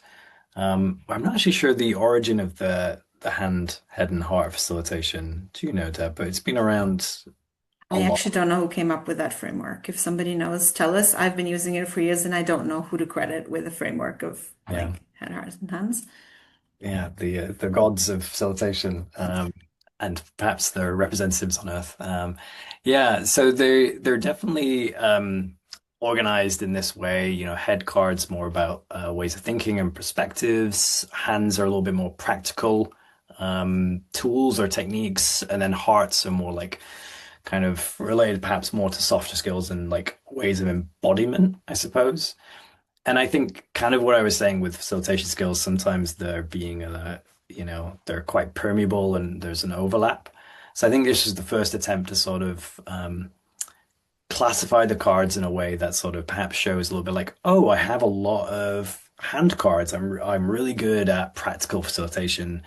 I'm not actually sure the origin of the the hand, head, and heart facilitation. Do you know, Deb? But it's been around a I lot. actually don't know who came up with that framework. If somebody knows, tell us. I've been using it for years and I don't know who to credit with the framework of Yeah. like head, heart, and hands. Yeah, the gods of facilitation, and perhaps their representatives on Earth. Yeah, so they're definitely organized in this way. You know, head cards more about ways of thinking and perspectives. Hands are a little bit more practical tools or techniques, and then hearts are more like kind of related, perhaps more to softer skills and like ways of embodiment, I suppose. And I think kind of what I was saying with facilitation skills, sometimes they're being, they're quite permeable and there's an overlap. So I think this is the first attempt to sort of classify the cards in a way that sort of perhaps shows a little bit like, oh, I have a lot of hand cards. I'm really good at practical facilitation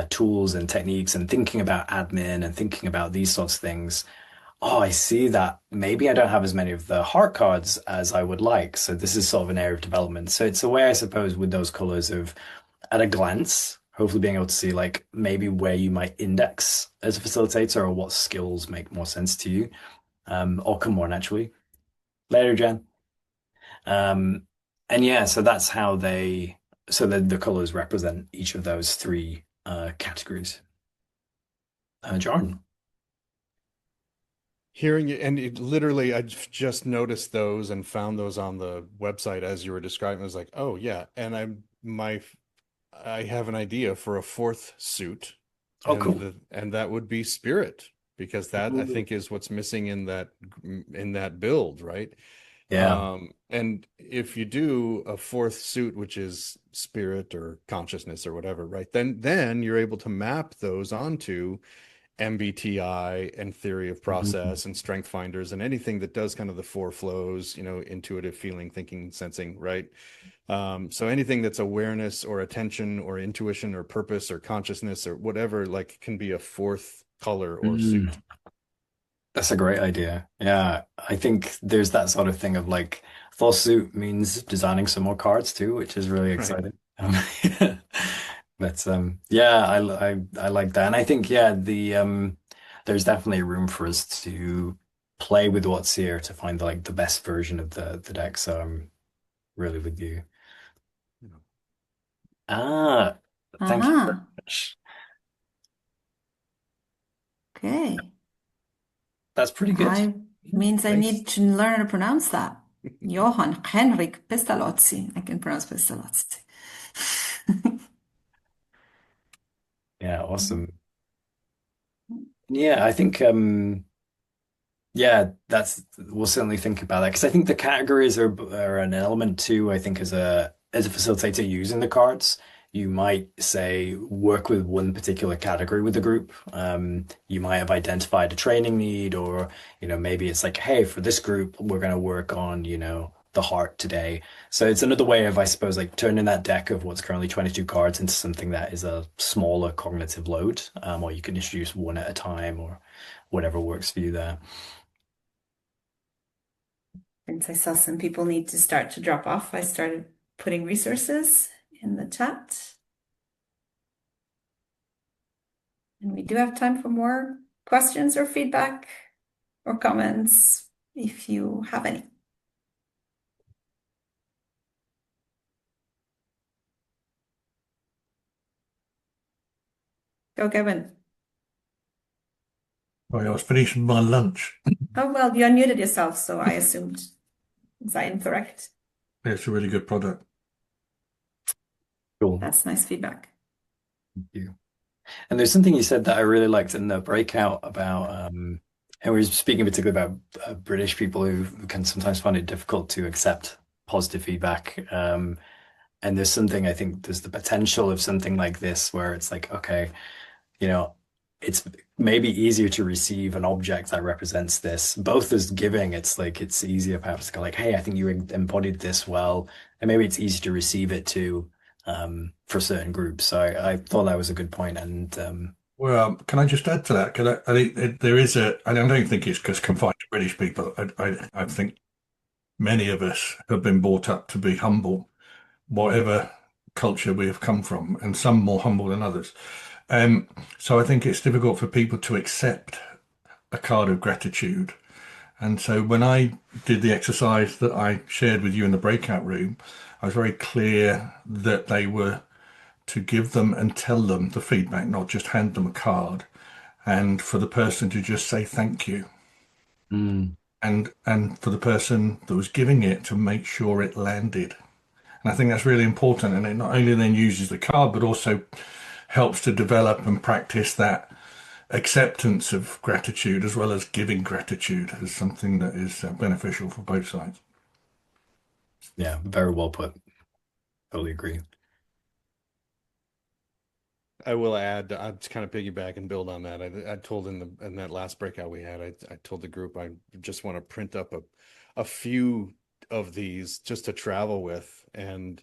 tools and techniques and thinking about admin and thinking about these sorts of things. Oh, I see that maybe I don't have as many of the heart cards as I would like. So this is sort of an area of development. So it's a way, I suppose, with those colors of at a glance, hopefully being able to see like maybe where you might index as a facilitator or what skills make more sense to you, or come more naturally. Later, Jen. Um, and yeah, so that's how so the colors represent each of those three categories. Jordan. Hearing you, and it literally, I just noticed those and found those on the website as you were describing. I was like, oh yeah, and I have an idea for a fourth suit, Oh, cool. and that would be spirit, because that I think is what's missing in that build, right? Yeah. And if you do a fourth suit, which is spirit or consciousness or whatever, right? Then you're able to map those onto MBTI and theory of process and strength finders and anything that does kind of the four flows, intuitive, feeling, thinking, sensing, right? So anything that's awareness or attention or intuition or purpose or consciousness or whatever, like can be a fourth color or suit. That's a great idea. Yeah, I think there's that sort of thing of like full suit means designing some more cards too, which is really Right. exciting. But yeah, I like that, and I think yeah, there's definitely room for us to play with what's here to find the best version of the deck. So I'm really with you. Ah, thank you very Uh-huh. much. Okay. That's pretty good. I means I Thanks. need to learn how to pronounce that. Johann Henrik Pestalozzi. I can pronounce Pestalozzi. Yeah, awesome. Yeah, I think yeah, we'll certainly think about that because I think the categories are an element too. I think as a facilitator using the cards, you might say work with one particular category with the group. You might have identified a training need, or maybe it's like, hey, for this group, we're going to work on the heart today. So it's another way of, I suppose, like turning that deck of what's currently 22 cards into something that is a smaller cognitive load, or you can introduce one at a time, or whatever works for you there. Since I saw some people need to start to drop off, I started putting resources in the chat. And we do have time for more questions or feedback or comments if you have any. Go, Kevin. Right, I was finishing my lunch. Oh, well, you unmuted yourself, so I assumed. Is that incorrect? It's a really good product. Cool. That's nice feedback. Thank you. And there's something you said that I really liked in the breakout about, and we were speaking particularly about British people who can sometimes find it difficult to accept positive feedback. And there's something, I think there's the potential of something like this where it's like, okay, it's maybe easier to receive an object that represents this, both as giving, it's like it's easier perhaps to go like, hey, I think you embodied this well, and maybe it's easy to receive it too. For certain groups. So I thought that was a good point. And Well, can I just add to that? Because I think there is I don't think it's just confined to British people. I think many of us have been brought up to be humble, whatever culture we have come from, and some more humble than others. So I think it's difficult for people to accept a card of gratitude. And so when I did the exercise that I shared with you in the breakout room, I was very clear that they were to give them and tell them the feedback, not just hand them a card, and for the person to just say thank you. Mm. And for the person that was giving it to make sure it landed. And I think that's really important. And it not only then uses the card, but also helps to develop and practice that acceptance of gratitude as well as giving gratitude as something that is beneficial for both sides. Yeah, very well put. Totally agree. I will add, I'll just kind of piggyback and build on that. I told in that last breakout we had, I told the group I just want to print up a few of these just to travel with and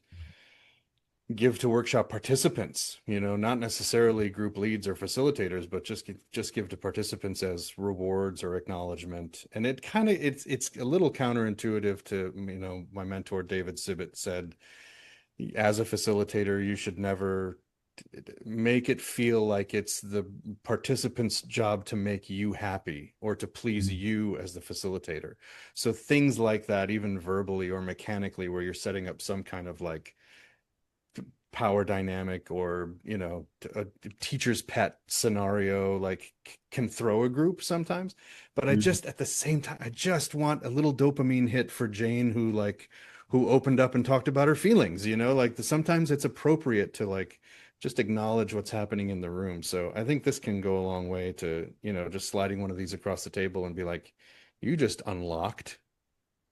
give to workshop participants, not necessarily group leads or facilitators, but just give to participants as rewards or acknowledgement. And it's a little counterintuitive to, my mentor David Sibbitt said, as a facilitator, you should never make it feel like it's the participant's job to make you happy or to please you as the facilitator. So things like that, even verbally or mechanically, where you're setting up some kind of like power dynamic or a teacher's pet scenario, like can throw a group sometimes. But I just at the same time, I just want a little dopamine hit for Jane who opened up and talked about her feelings, sometimes it's appropriate to just acknowledge what's happening in the room. So I think this can go a long way to just sliding one of these across the table and be like, you just unlocked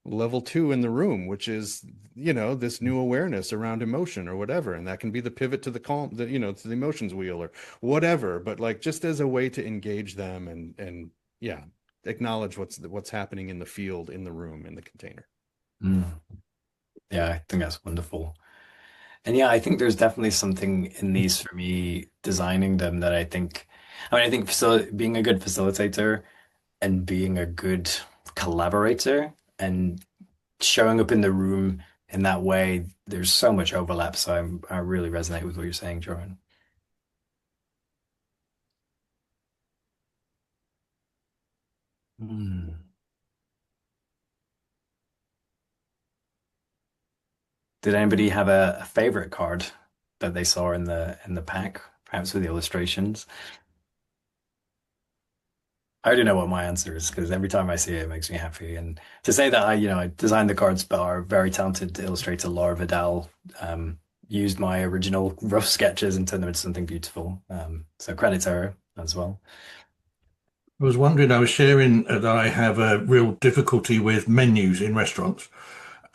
level 2 in the room, which is this new awareness around emotion or whatever, and that can be the pivot to the calm, to the emotions wheel or whatever, but just as a way to engage them and yeah, acknowledge what's happening in the field, in the room, in the container. Yeah, I think that's wonderful. And yeah, I think there's definitely something in these for me designing them that I think being a good facilitator and being a good collaborator and showing up in the room in that way, there's so much overlap. So I really resonate with what you're saying, Jordan. Did anybody have a favorite card that they saw in the pack, perhaps with the illustrations? I already know what my answer is because every time I see it, it makes me happy. And to say that I designed the cards, but our very talented illustrator Laura Vidal used my original rough sketches and turned them into something beautiful. So credit to her as well. I was wondering, I was sharing that I have a real difficulty with menus in restaurants.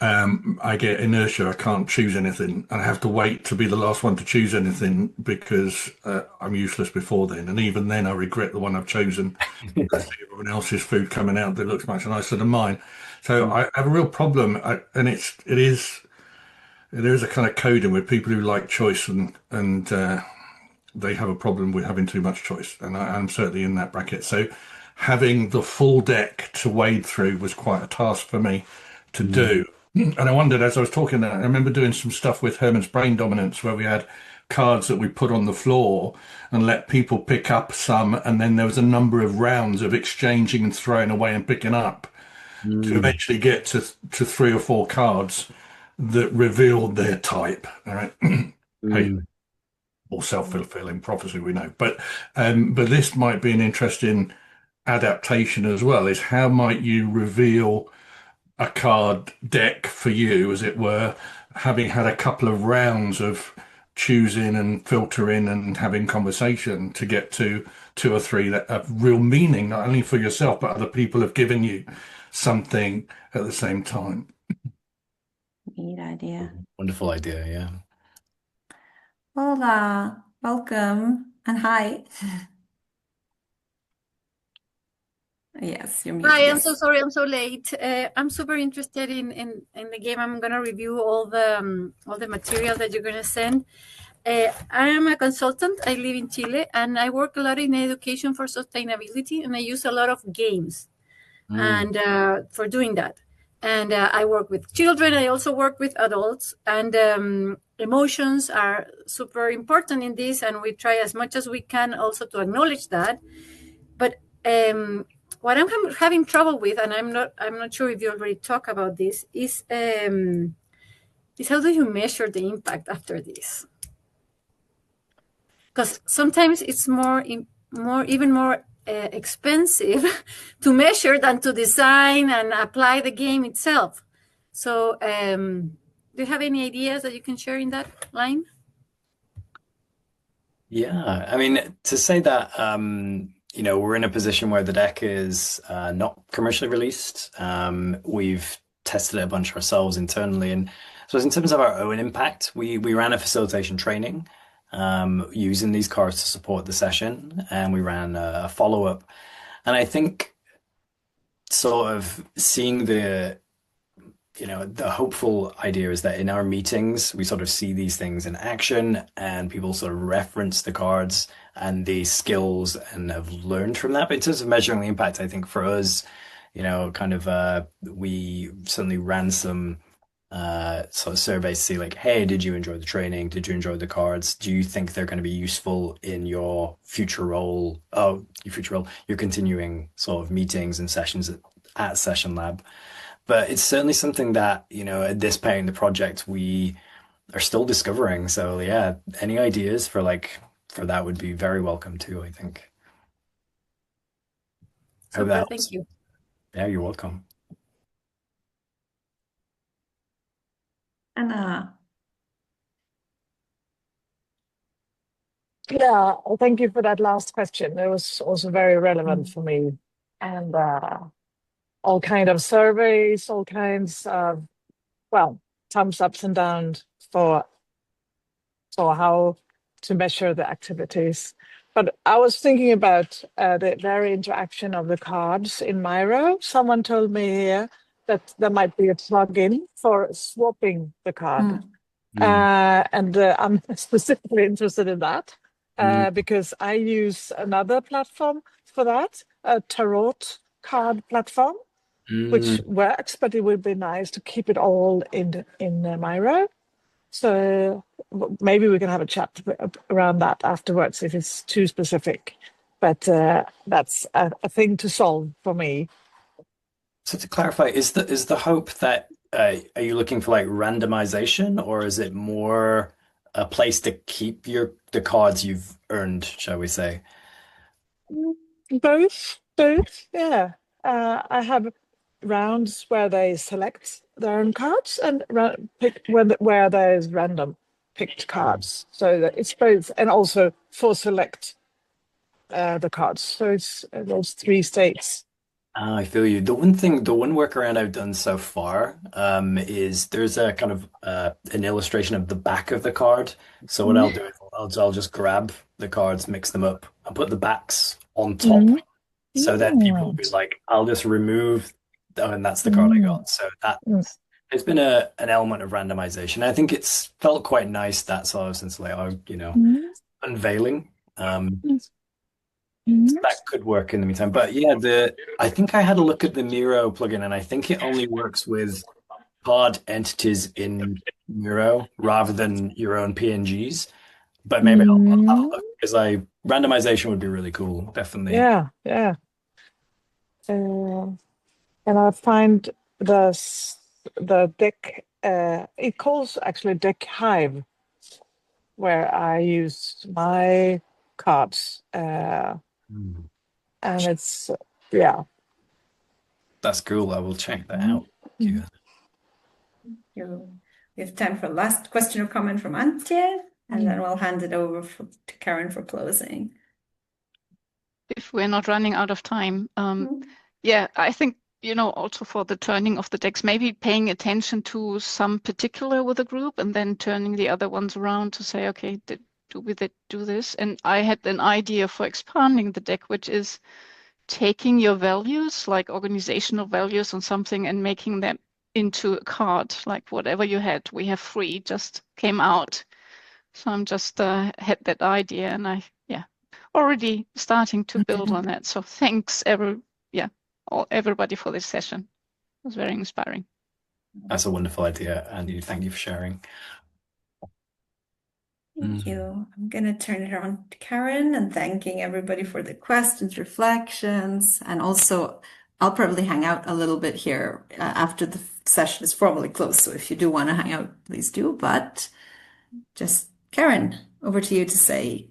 I get inertia. I can't choose anything. And I have to wait to be the last one to choose anything because I'm useless before then. And even then, I regret the one I've chosen. I see everyone else's food coming out that looks much nicer than mine. So I have a real problem, and there is a kind of coding with people who like choice and they have a problem with having too much choice, and I'm certainly in that bracket. So having the full deck to wade through was quite a task for me to do. And I wondered as I was talking, I remember doing some stuff with Herman's Brain Dominance where we had cards that we put on the floor and let people pick up some, and then there was a number of rounds of exchanging and throwing away and picking up to eventually get to 3 or 4 cards that revealed their type. All right. Hey, or self-fulfilling prophecy, we know. But this might be an interesting adaptation as well, is how might you reveal a card deck for you, as it were, having had a couple of rounds of choosing and filtering and having conversation to get to 2 or 3 that have real meaning, not only for yourself, but other people have given you something at the same time. Neat idea. Wonderful idea, yeah. Hola, welcome, and hi. Yes, you're muted. Hi, I'm yes. so sorry I'm so late. I'm super interested in the game. I'm gonna review all the material that you're gonna send. I am a consultant. I live in Chile, and I work a lot in education for sustainability, and I use a lot of games and for doing that. And I work with children. I also work with adults. And emotions are super important in this. And we try as much as we can also to acknowledge that. But what I'm having trouble with, and I'm not sure if you already talked about this, is how do you measure the impact after this? Because sometimes it's even more expensive to measure than to design and apply the game itself. So do you have any ideas that you can share in that line? Yeah, I mean, to say that, we're in a position where the deck is not commercially released. We've tested it a bunch ourselves internally, and so in terms of our own impact, we ran a facilitation training using these cards to support the session, and we ran a follow-up. And I think sort of seeing the hopeful idea is that in our meetings, we sort of see these things in action and people sort of reference the cards and the skills and have learned from that. But in terms of measuring the impact, I think for us, we certainly ran some sort of surveys to see like, hey, did you enjoy the training? Did you enjoy the cards? Do you think they're going to be useful in your future role? Oh, your continuing sort of meetings and sessions at SessionLab. But it's certainly something that, at this point in the project, we are still discovering. So yeah, any ideas for that would be very welcome too, I think. Hope that Super, helps. thank you. Yeah, you're welcome. Anna. Yeah, thank you for that last question. It was also very relevant for me. And all kind of surveys, all kinds of, thumbs ups and downs for how to measure the activities. But I was thinking about the very interaction of the cards in Miro. Someone told me here that there might be a plugin for swapping the card. And I'm specifically interested in that because I use another platform for that, a tarot card platform, which works, but it would be nice to keep it all in Miro. So maybe we can have a chat around that afterwards if it's too specific. But that's a thing to solve for me. So to clarify, is the hope that are you looking for like randomization, or is it more a place to keep the cards you've earned, shall we say? Both, yeah. I have rounds where they select their own cards and pick where there's random picked cards. So that it's both, and also for select the cards. So it's those three states. I feel you. The one workaround I've done so far is there's a kind of an illustration of the back of the card. So what I'll do is I'll just grab the cards, mix them up, and put the backs on top. So that people will be like, I'll just remove, and that's the card I got. So that there's been an element of randomization. I think it's felt quite nice, that sort of sense, like, unveiling. So that could work in the meantime. But yeah, I think I had a look at the Miro plugin, and I think it only works with card entities in Miro rather than your own PNGs. But maybe I'll look, because randomization would be really cool, definitely. Yeah. And I find the deck, it calls actually Deck Hive, where I use my cards. And it's, That's cool. I will check that out. We have time for last question or comment from Antje, and then we'll hand it over to Karen for closing. If we're not running out of time. Yeah, I think, also for the turning of the decks, maybe paying attention to some particular with a group and then turning the other ones around to say, okay, do we do this? And I had an idea for expanding the deck, which is taking your values, like organizational values on something, and making them into a card, like whatever you had. We have 3 just came out. So I'm just had that idea, and already starting to build on that. So thanks everybody for this session. It was very inspiring. That's a wonderful idea, and thank you for sharing. Thank you. I'm going to turn it around to Karen and thanking everybody for the questions, reflections, and also I'll probably hang out a little bit here after the session is formally closed. So if you do want to hang out, please do. But just Karen, over to you to say,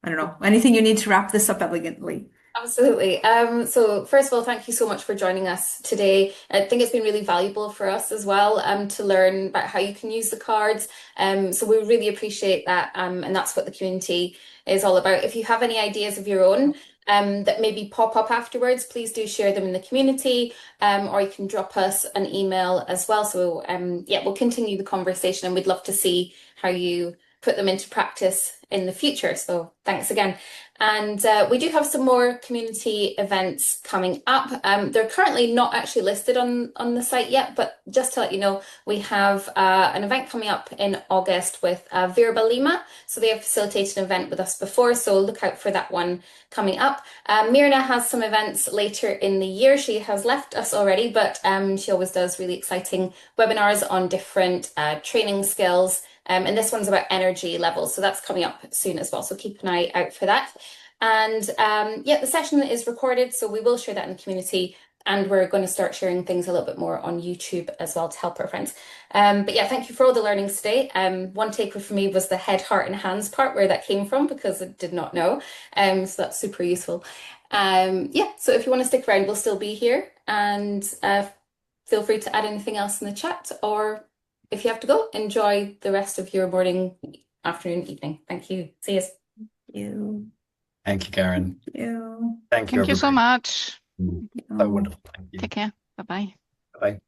I don't know, anything you need to wrap this up elegantly. Absolutely. So first of all, thank you so much for joining us today. I think it's been really valuable for us as well, to learn about how you can use the cards. So we really appreciate that. And that's what the community is all about. If you have any ideas of your own, that maybe pop up afterwards, please do share them in the community, or you can drop us an email as well. So yeah, we'll continue the conversation and we'd love to see how you put them into practice in the future. So thanks again. And we do have some more community events coming up. They're currently not actually listed on the site yet, but just to let you know, we have an event coming up in August with Virba Lima. So they have facilitated an event with us before, so look out for that one coming up. Mirna has some events later in the year. She has left us already, but she always does really exciting webinars on different training skills. And this one's about energy levels. So that's coming up soon as well. So keep an eye out for that. And yeah, the session is recorded, so we will share that in the community. And we're going to start sharing things a little bit more on YouTube as well to help our friends. But yeah, thank you for all the learnings today. One takeaway for me was the head, heart, and hands part, where that came from, because I did not know. So that's super useful. Yeah, so if you want to stick around, we'll still be here. And feel free to add anything else in the chat, or if you have to go, enjoy the rest of your morning, afternoon, evening. Thank you. See you. Thank you. Thank you, Karen. Thank you. Thank you, Thank you so everybody. much. So wonderful. Thank you. Take care. Bye-bye. Bye.